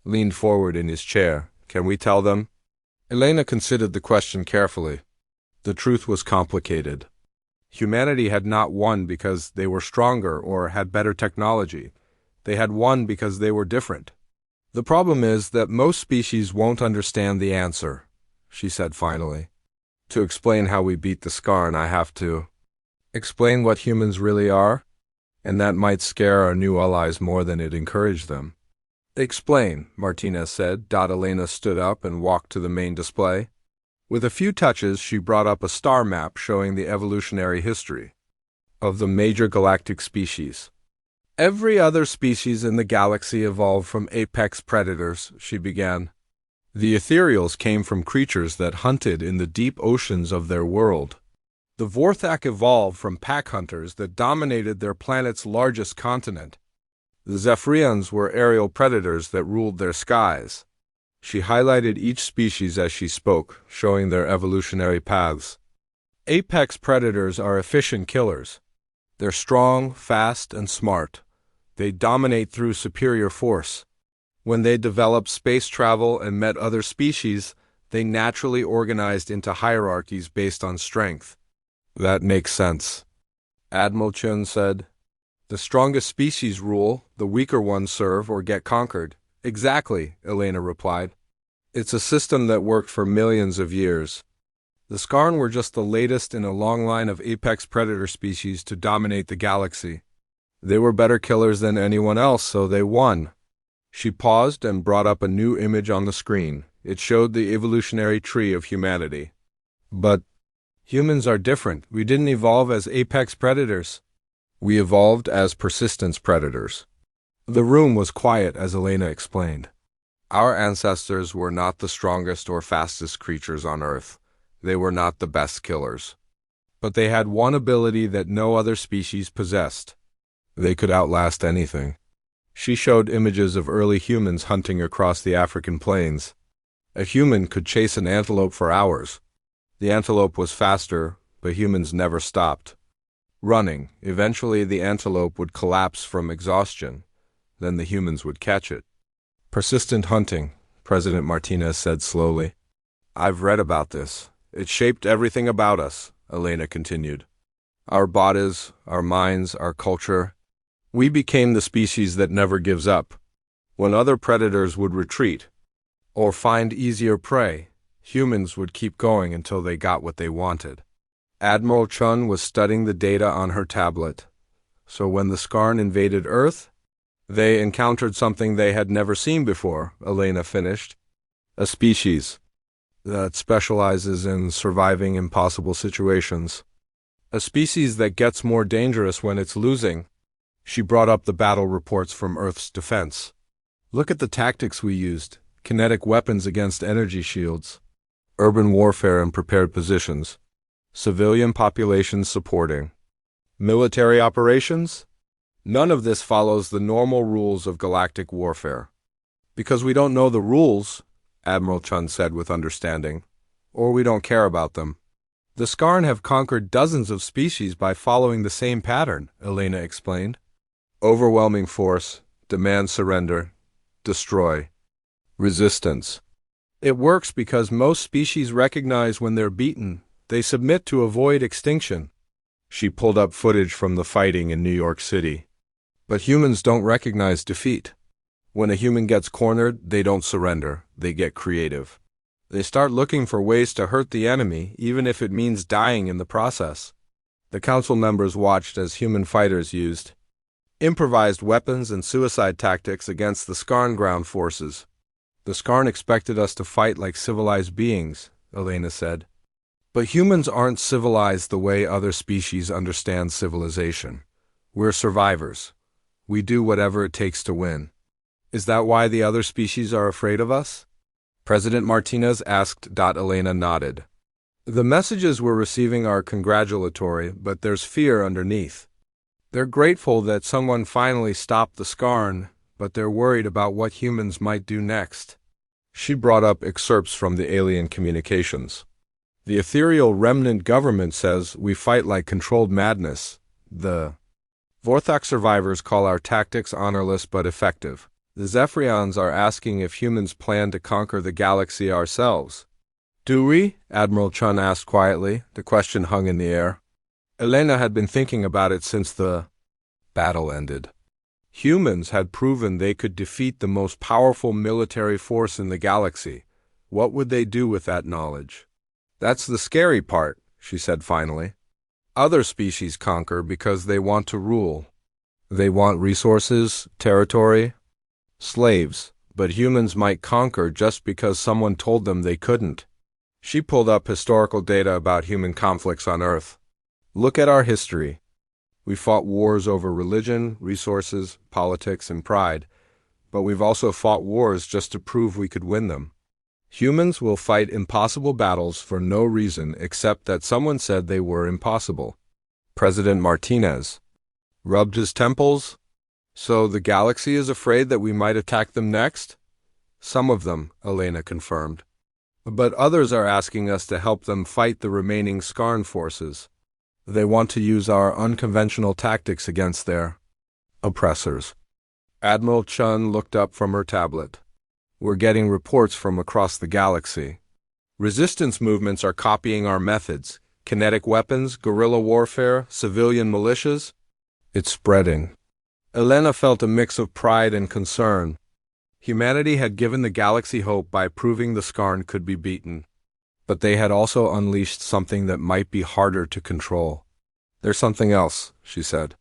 leaned forward in his chair. Can we tell them? Elena considered the question carefully. The truth was complicated. Humanity had not won because they were stronger or had better technology. They had won because they were different. The problem is that most species won't understand the answer, she said finally. To explain how we beat the Skarn, I have to explain what humans really are, and that might scare our new allies more than it encouraged them. Explain, Martinez said. Elena stood up and walked to the main display. With a few touches, she brought up a star map showing the evolutionary history of the major galactic species. Every other species in the galaxy evolved from apex predators, she began. The ethereals came from creatures that hunted in the deep oceans of their world. The Vorthak evolved from pack hunters that dominated their planet's largest continent. The Zephyrians were aerial predators that ruled their skies. She highlighted each species as she spoke, showing their evolutionary paths. Apex predators are efficient killers. They're strong, fast, and smart. They dominate through superior force. When they developed space travel and met other species, they naturally organized into hierarchies based on strength. That makes sense, Admiral Chun said. The strongest species rule, the weaker ones serve or get conquered. Exactly, Elena replied. It's a system that worked for millions of years. The Skarn were just the latest in a long line of apex predator species to dominate the galaxy. They were better killers than anyone else, so they won. She paused and brought up a new image on the screen. It showed the evolutionary tree of humanity. But humans are different. We didn't evolve as apex predators. We evolved as persistence predators. The room was quiet as Elena explained. Our ancestors were not the strongest or fastest creatures on Earth. They were not the best killers. But they had one ability that no other species possessed. They could outlast anything. She showed images of early humans hunting across the African plains. A human could chase an antelope for hours. The antelope was faster, but humans never stopped running. Eventually, the antelope would collapse from exhaustion. Then the humans would catch it. Persistent hunting, President Martinez said slowly. I've read about this. It shaped everything about us, Elena continued. Our bodies, our minds, our culture. We became the species that never gives up. When other predators would retreat or find easier prey, humans would keep going until they got what they wanted. Admiral Chun was studying the data on her tablet. So when the Skarn invaded Earth, they encountered something they had never seen before, Elena finished. A species that specializes in surviving impossible situations. A species that gets more dangerous when it's losing. She brought up the battle reports from Earth's defense. Look at the tactics we used. Kinetic weapons against energy shields. Urban warfare in prepared positions. Civilian populations supporting. Military operations? None of this follows the normal rules of galactic warfare. Because we don't know the rules, Admiral Chun said with understanding, or we don't care about them. The Skarn have conquered dozens of species by following the same pattern, Elena explained. Overwhelming force, demand surrender, destroy, resistance. It works because most species recognize when they're beaten. They submit to avoid extinction. She pulled up footage from the fighting in New York City. But humans don't recognize defeat. When a human gets cornered, they don't surrender. They get creative. They start looking for ways to hurt the enemy, even if it means dying in the process. The council members watched as human fighters used improvised weapons and suicide tactics against the Skarn ground forces. The Skarn expected us to fight like civilized beings, Elena said. But humans aren't civilized the way other species understand civilization. We're survivors. We do whatever it takes to win. Is that why the other species are afraid of us? President Martinez asked. Elena nodded. The messages we're receiving are congratulatory, but there's fear underneath. They're grateful that someone finally stopped the Skarn, but they're worried about what humans might do next. She brought up excerpts from the alien communications. The ethereal remnant government says we fight like controlled madness. The Vorthok survivors call our tactics honorless but effective. The Zephyrians are asking if humans plan to conquer the galaxy ourselves. Do we? Admiral Chun asked quietly. The question hung in the air. Elena had been thinking about it since the battle ended. Humans had proven they could defeat the most powerful military force in the galaxy. What would they do with that knowledge? That's the scary part, she said finally. Other species conquer because they want to rule. They want resources, territory, slaves, but humans might conquer just because someone told them they couldn't. She pulled up historical data about human conflicts on Earth. Look at our history. We fought wars over religion, resources, politics, and pride, but we've also fought wars just to prove we could win them. Humans will fight impossible battles for no reason except that someone said they were impossible. President Martinez rubbed his temples. So the galaxy is afraid that we might attack them next? Some of them, Elena confirmed. But others are asking us to help them fight the remaining Skarn forces. They want to use our unconventional tactics against their oppressors. Admiral Chun looked up from her tablet. We're getting reports from across the galaxy. Resistance movements are copying our methods. Kinetic weapons, guerrilla warfare, civilian militias. It's spreading. Elena felt a mix of pride and concern. Humanity had given the galaxy hope by proving the Skarn could be beaten. But they had also unleashed something that might be harder to control. There's something else, she said.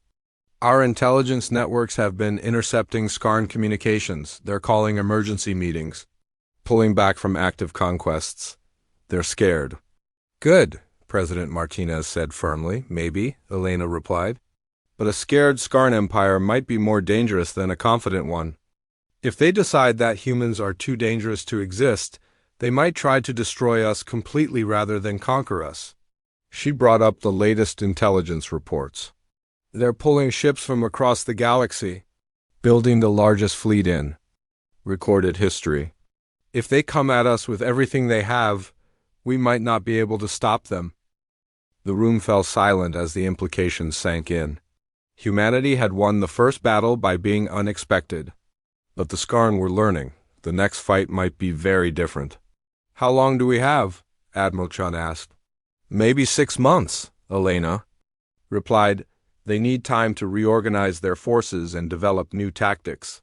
Our intelligence networks have been intercepting Skarn communications. They're calling emergency meetings, pulling back from active conquests. They're scared. Good, President Martinez said firmly. Maybe, Elena replied. But a scared Skarn empire might be more dangerous than a confident one. If they decide that humans are too dangerous to exist, they might try to destroy us completely rather than conquer us. She brought up the latest intelligence reports. They're pulling ships from across the galaxy, building the largest fleet in recorded history. If they come at us with everything they have, we might not be able to stop them. The room fell silent as the implications sank in. Humanity had won the first battle by being unexpected. But the Skarn were learning. The next fight might be very different. How long do we have? Admiral Chun asked. Maybe 6 months, Elena replied. They need time to reorganize their forces and develop new tactics.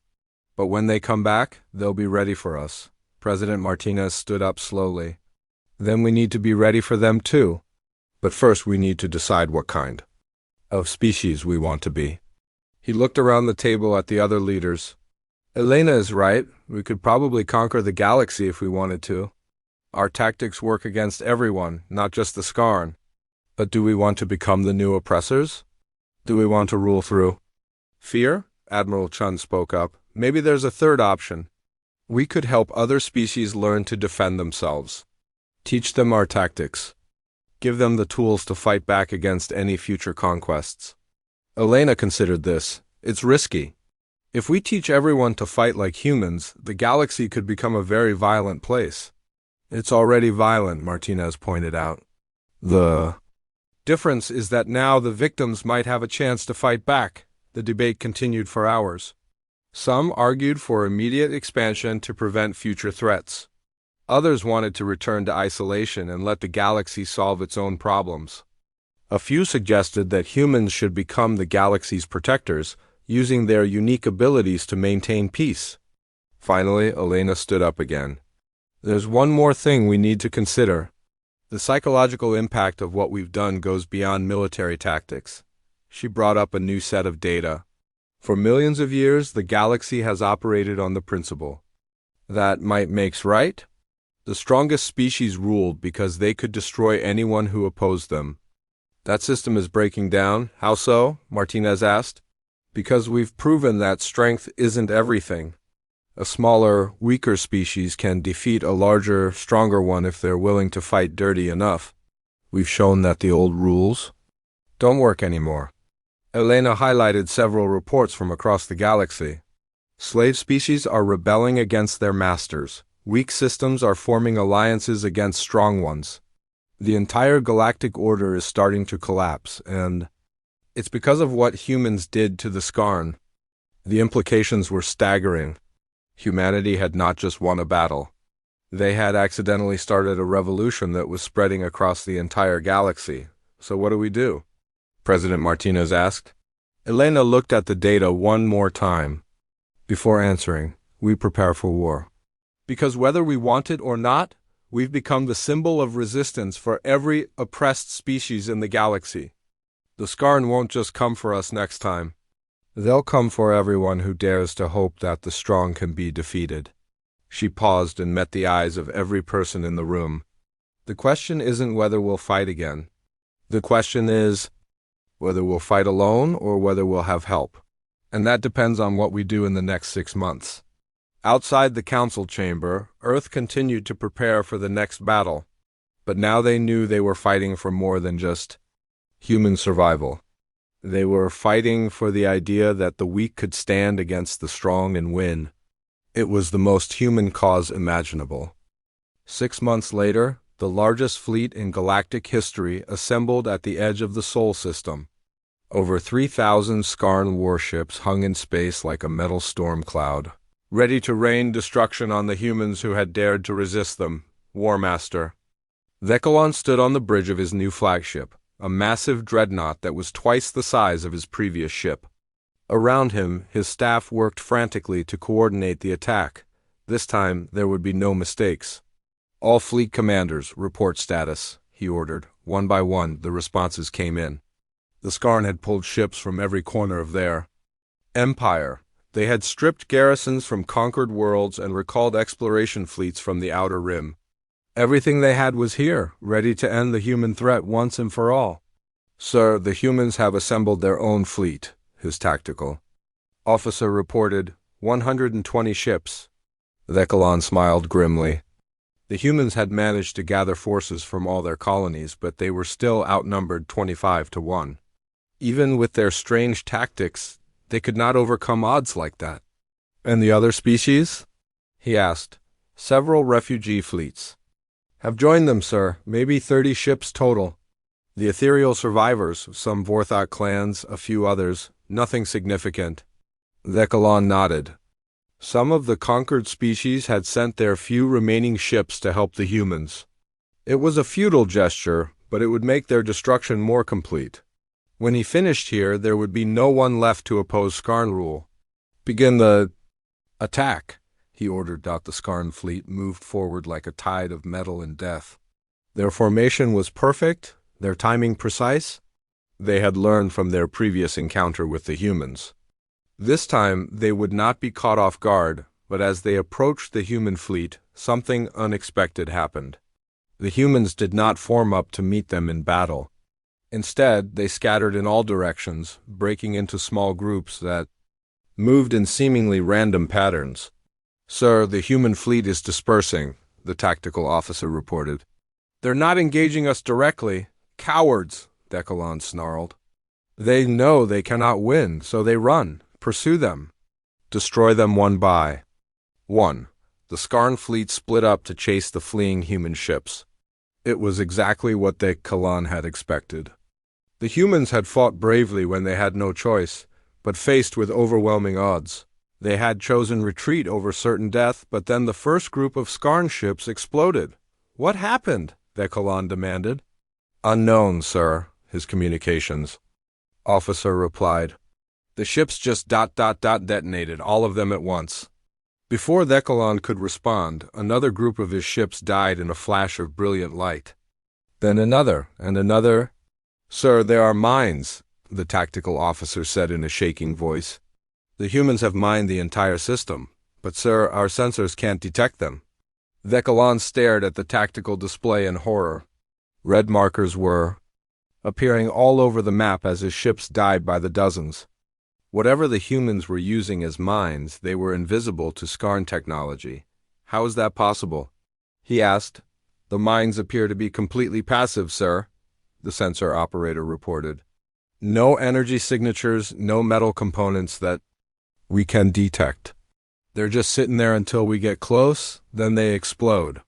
But when they come back, they'll be ready for us. President Martinez stood up slowly. Then we need to be ready for them too. But first we need to decide what kind of species we want to be. He looked around the table at the other leaders. Elena is right. We could probably conquer the galaxy if we wanted to. Our tactics work against everyone, not just the Skarn. But do we want to become the new oppressors? Do we want to rule through fear? Admiral Chun spoke up. Maybe there's a third option. We could help other species learn to defend themselves. Teach them our tactics. Give them the tools to fight back against any future conquests. Elena considered this. It's risky. If we teach everyone to fight like humans, the galaxy could become a very violent place. It's already violent, Martinez pointed out. The difference is that now the victims might have a chance to fight back. The debate continued for hours. Some argued for immediate expansion to prevent future threats. Others wanted to return to isolation and let the galaxy solve its own problems. A few suggested that humans should become the galaxy's protectors, using their unique abilities to maintain peace. Finally, Elena stood up again. There's one more thing we need to consider. The psychological impact of what we've done goes beyond military tactics. She brought up a new set of data. For millions of years, the galaxy has operated on the principle that might makes right. The strongest species ruled because they could destroy anyone who opposed them. That system is breaking down. How so? Martinez asked. Because we've proven that strength isn't everything. A smaller, weaker species can defeat a larger, stronger one if they're willing to fight dirty enough. We've shown that the old rules don't work anymore. Elena highlighted several reports from across the galaxy. Slave species are rebelling against their masters. Weak systems are forming alliances against strong ones. The entire galactic order is starting to collapse, and it's because of what humans did to the Skarn. The implications were staggering. Humanity had not just won a battle. They had accidentally started a revolution that was spreading across the entire galaxy. So what do we do? President Martinez asked. Elena looked at the data one more time. Before answering, we prepare for war. Because whether we want it or not, we've become the symbol of resistance for every oppressed species in the galaxy. The Skarn won't just come for us next time. They'll come for everyone who dares to hope that the strong can be defeated. She paused and met the eyes of every person in the room. The question isn't whether we'll fight again. The question is whether we'll fight alone or whether we'll have help. And that depends on what we do in the next 6 months. Outside the council chamber, Earth continued to prepare for the next battle. But now they knew they were fighting for more than just human survival. They were fighting for the idea that the weak could stand against the strong and win. It was the most human cause imaginable. 6 months later, the largest fleet in galactic history assembled at the edge of the Sol system. Over 3,000 Skarn warships hung in space like a metal storm cloud, ready to rain destruction on the humans who had dared to resist them. War Master. Vekilon stood on the bridge of his new flagship, a massive dreadnought that was twice the size of his previous ship. Around him, his staff worked frantically to coordinate the attack. This time, there would be no mistakes. All fleet commanders, report status, he ordered. One by one, the responses came in. The Skarn had pulled ships from every corner of their empire. They had stripped garrisons from conquered worlds and recalled exploration fleets from the outer rim. Everything they had was here, ready to end the human threat once and for all. Sir, the humans have assembled their own fleet, his tactical officer reported. 120 ships. Vekilon smiled grimly. The humans had managed to gather forces from all their colonies, but they were still outnumbered 25-1. Even with their strange tactics, they could not overcome odds like that. And the other species? He asked. Several refugee fleets have joined them, sir. Maybe 30 ships total. The ethereal survivors, some Vorthok clans, a few others, nothing significant. Vekilon nodded. Some of the conquered species had sent their few remaining ships to help the humans. It was a futile gesture, but it would make their destruction more complete. When he finished here, there would be no one left to oppose Skarn rule. Begin the attack, he ordered. The Skarn fleet moved forward like a tide of metal and death. Their formation was perfect, their timing precise. They had learned from their previous encounter with the humans. This time, they would not be caught off guard, but as they approached the human fleet, something unexpected happened. The humans did not form up to meet them in battle. Instead, they scattered in all directions, breaking into small groups that moved in seemingly random patterns. Sir, the human fleet is dispersing, the tactical officer reported. They're not engaging us directly. Cowards, Vekilon snarled. They know they cannot win, so they run. Pursue them. Destroy them one by one. The Skarn fleet split up to chase the fleeing human ships. It was exactly what Vekilon had expected. The humans had fought bravely when they had no choice, but faced with overwhelming odds. They had chosen retreat over certain death, but then the first group of Skarn ships exploded. What happened? Vekilon demanded. Unknown, sir, his communications officer replied. The ships just detonated, all of them at once. Before Vekilon could respond, another group of his ships died in a flash of brilliant light. Then another, and another. Sir, there are mines, the tactical officer said in a shaking voice. The humans have mined the entire system, but sir, our sensors can't detect them. Vekalan stared at the tactical display in horror. Red markers were appearing all over the map as his ships died by the dozens. Whatever the humans were using as mines, they were invisible to Skarn technology. How is that possible? He asked. The mines appear to be completely passive, sir, the sensor operator reported. No energy signatures, no metal components that we can detect. They're just sitting there until we get close, then they explode.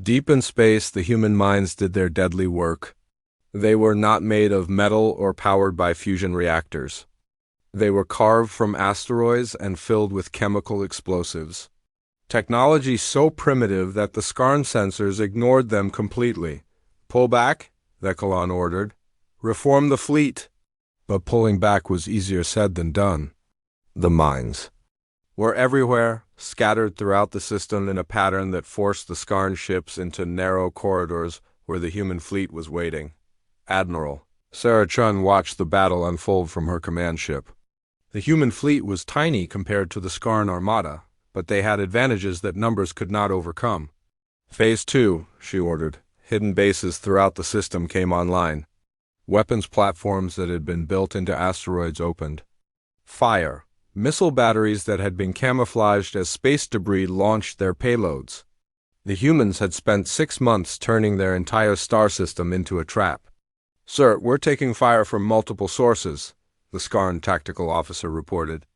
Deep in space, the human mines did their deadly work. They were not made of metal or powered by fusion reactors. They were carved from asteroids and filled with chemical explosives. Technology so primitive that the Skarn sensors ignored them completely. Pull back, Vekalan ordered. Reform the fleet. But pulling back was easier said than done. The mines were everywhere, scattered throughout the system in a pattern that forced the Skarn ships into narrow corridors where the human fleet was waiting. Admiral Sarah Chun watched the battle unfold from her command ship. The human fleet was tiny compared to the Skarn armada, but they had advantages that numbers could not overcome. Phase 2, she ordered. Hidden bases throughout the system came online. Weapons platforms that had been built into asteroids opened. Fire. Missile batteries that had been camouflaged as space debris launched their payloads. The humans had spent 6 months turning their entire star system into a trap. Sir, we're taking fire from multiple sources, the Skarn tactical officer reported.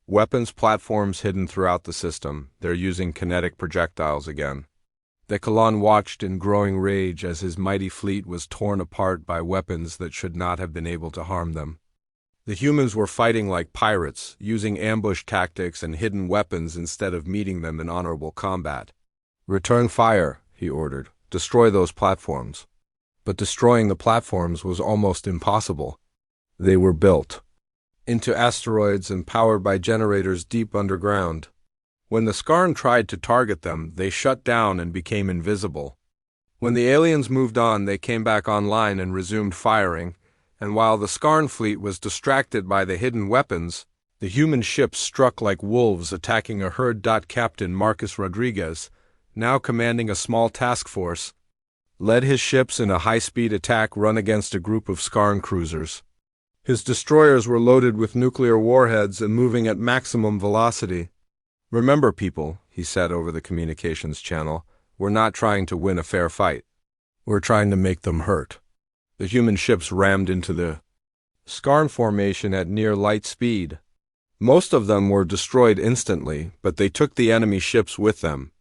Weapons platforms hidden throughout the system. They're using kinetic projectiles again. Vekalan watched in growing rage as his mighty fleet was torn apart by weapons that should not have been able to harm them. The humans were fighting like pirates, using ambush tactics and hidden weapons instead of meeting them in honorable combat. Return fire, he ordered. Destroy those platforms. But destroying the platforms was almost impossible. They were built into asteroids and powered by generators deep underground. When the Skarn tried to target them, they shut down and became invisible. When the aliens moved on, they came back online and resumed firing, and while the Skarn fleet was distracted by the hidden weapons, the human ships struck like wolves attacking a herd. Captain Marcus Rodriguez, now commanding a small task force, led his ships in a high-speed attack run against a group of Skarn cruisers. His destroyers were loaded with nuclear warheads and moving at maximum velocity. Remember, people, he said over the communications channel, we're not trying to win a fair fight. We're trying to make them hurt. The human ships rammed into the Skarn formation at near light speed. Most of them were destroyed instantly, but they took the enemy ships with them.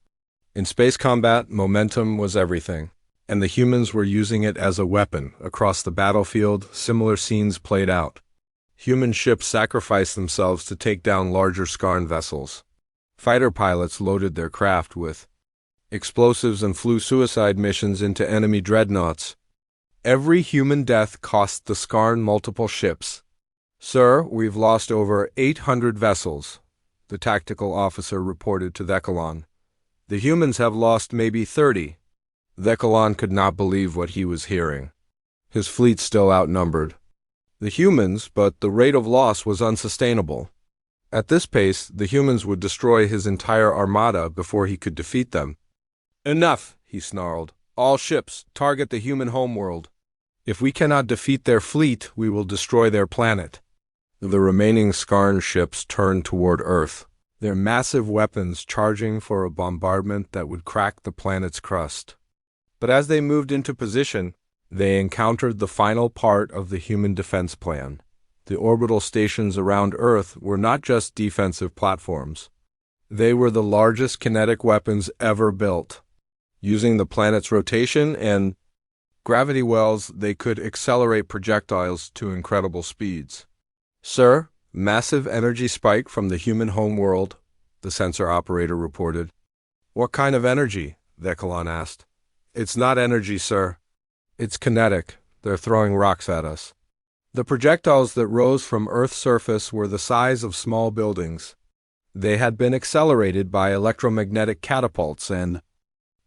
In space combat, momentum was everything, and the humans were using it as a weapon. Across the battlefield, similar scenes played out. Human ships sacrificed themselves to take down larger Skarn vessels. Fighter pilots loaded their craft with explosives and flew suicide missions into enemy dreadnoughts. Every human death cost the Skarn multiple ships. Sir, we've lost over 800 vessels, the tactical officer reported to Vekalan. The humans have lost maybe 30. Vekalan could not believe what he was hearing. His fleet still outnumbered the humans, but the rate of loss was unsustainable. At this pace, the humans would destroy his entire armada before he could defeat them. Enough, he snarled. All ships, target the human homeworld. If we cannot defeat their fleet, we will destroy their planet. The remaining Skarn ships turned toward Earth, their massive weapons charging for a bombardment that would crack the planet's crust. But as they moved into position, they encountered the final part of the human defense plan. The orbital stations around Earth were not just defensive platforms. They were the largest kinetic weapons ever built. Using the planet's rotation and gravity wells, they could accelerate projectiles to incredible speeds. Sir, massive energy spike from the human homeworld, the sensor operator reported. What kind of energy? Vekalan asked. It's not energy, sir. It's kinetic. They're throwing rocks at us. The projectiles that rose from Earth's surface were the size of small buildings. They had been accelerated by electromagnetic catapults and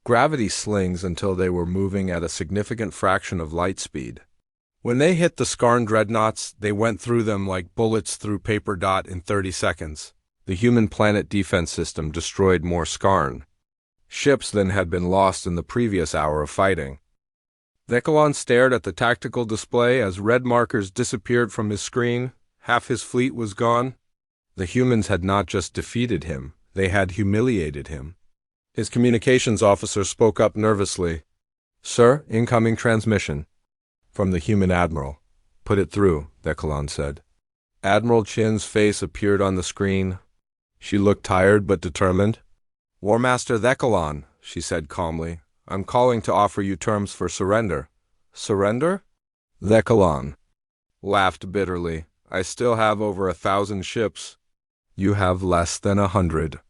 gravity slings until they were moving at a significant fraction of light speed. When they hit the Skarn dreadnoughts, they went through them like bullets through paper. In 30 seconds, the human planet defense system destroyed more Skarn Ships then had been lost in the previous hour of fighting. Dekalon stared at the tactical display as red markers disappeared from his screen. Half his fleet was gone. The humans had not just defeated him, they had humiliated him. His communications officer spoke up nervously. "Sir, incoming transmission." From the human admiral. "Put it through," Dekalon said. Admiral Chin's face appeared on the screen. She looked tired but determined. "War Master Dekalon," she said calmly, "I'm calling to offer you terms for surrender." "Surrender?" Dekalon laughed bitterly. "I still have over 1,000 ships. You have less than 100.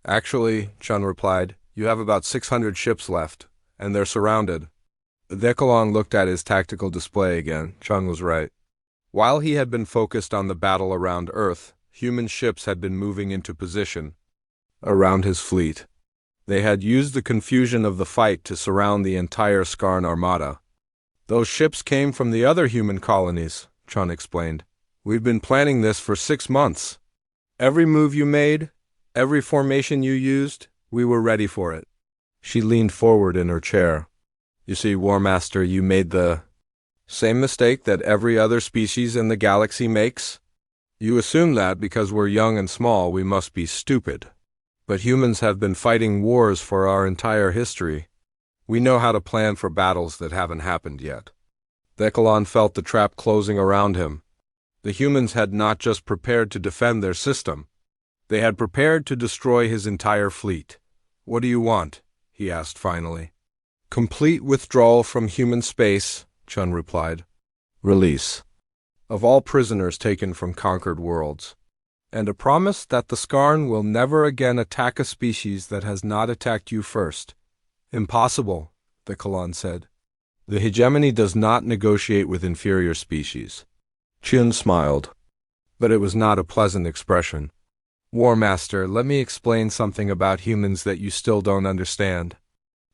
"Actually," Chun replied, "you have about 600 ships left, and they're surrounded." Dekalon looked at his tactical display again. Chun was right. While he had been focused on the battle around Earth, human ships had been moving into position around his fleet. They had used the confusion of the fight to surround the entire Skarn armada. "Those ships came from the other human colonies," Chun explained. "We've been planning this for 6 months. Every move you made, every formation you used, we were ready for it." She leaned forward in her chair. "You see, War Master, you made the same mistake that every other species in the galaxy makes. You assume that because we're young and small, we must be stupid. But humans have been fighting wars for our entire history. We know how to plan for battles that haven't happened yet." Dekalon felt the trap closing around him. The humans had not just prepared to defend their system. They had prepared to destroy his entire fleet. "What do you want?" he asked finally. "Complete withdrawal from human space," Chun replied. "Release of all prisoners taken from conquered worlds. And a promise that the Skarn will never again attack a species that has not attacked you first." "Impossible," Dekalon said. "The hegemony does not negotiate with inferior species." Chun smiled, but it was not a pleasant expression. "War Master, let me explain something about humans that you still don't understand.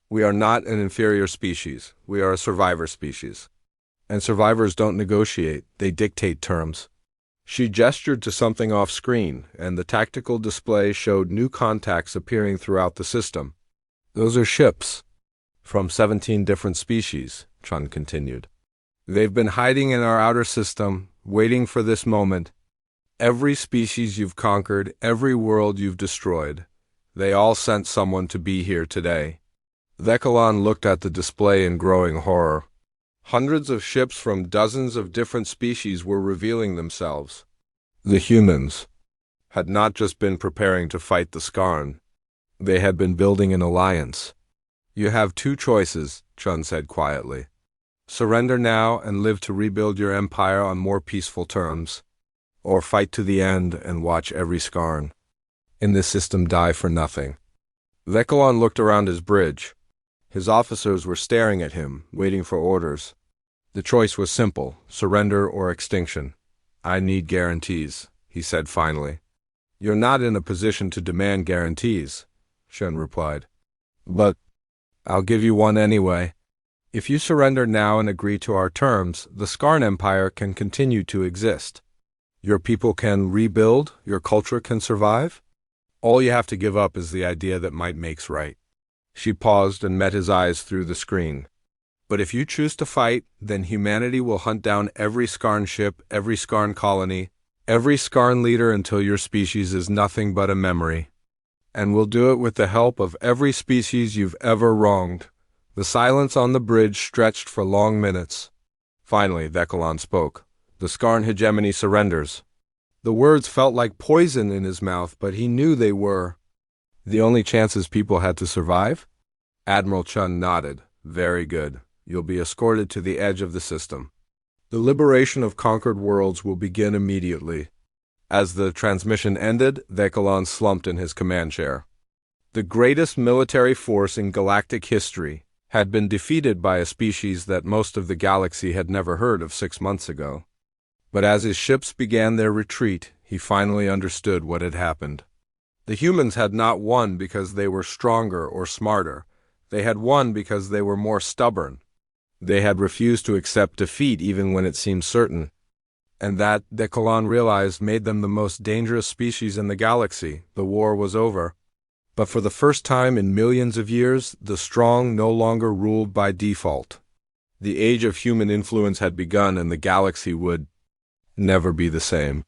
We are not an inferior species. We are a survivor species. And survivors don't negotiate, they dictate terms." She gestured to something off screen, and the tactical display showed new contacts appearing throughout the system. "Those are ships from 17 different species," Chun continued. "They've been hiding in our outer system, waiting for this moment. Every species you've conquered, every world you've destroyed, they all sent someone to be here today." Dekalon looked at the display in growing horror. Hundreds of ships from dozens of different species were revealing themselves. The humans had not just been preparing to fight the Skarn. They had been building an alliance. "You have 2 choices," Chun said quietly. "Surrender now and live to rebuild your empire on more peaceful terms, or fight to the end and watch every Skarn in this system die for nothing." Dekalon looked around his bridge. His officers were staring at him, waiting for orders. The choice was simple: surrender or extinction. "I need guarantees," he said finally. "You're not in a position to demand guarantees," Chun replied. "But I'll give you one anyway. If you surrender now and agree to our terms, the Skarn Empire can continue to exist. Your people can rebuild, your culture can survive. All you have to give up is the idea that might makes right." She paused and met his eyes through the screen. "But if you choose to fight, then humanity will hunt down every Skarn ship, every Skarn colony, every Skarn leader until your species is nothing but a memory. And we'll do it with the help of every species you've ever wronged." The silence on the bridge stretched for long minutes. Finally, Dekalon spoke. "The Skarn hegemony surrenders." The words felt like poison in his mouth, but he knew they were. "The only chances people had to survive?" Admiral Chun nodded. "Very good. You'll be escorted to the edge of the system. The liberation of conquered worlds will begin immediately." As the transmission ended, Dekalon slumped in his command chair. The greatest military force in galactic history had been defeated by a species that most of the galaxy had never heard of 6 months ago. But as his ships began their retreat, he finally understood what had happened. The humans had not won because they were stronger or smarter. They had won because they were more stubborn. They had refused to accept defeat even when it seemed certain. And that, Dekalon realized, made them the most dangerous species in the galaxy. The war was over. But for the first time in millions of years, the strong no longer ruled by default. The age of human influence had begun, and the galaxy would never be the same.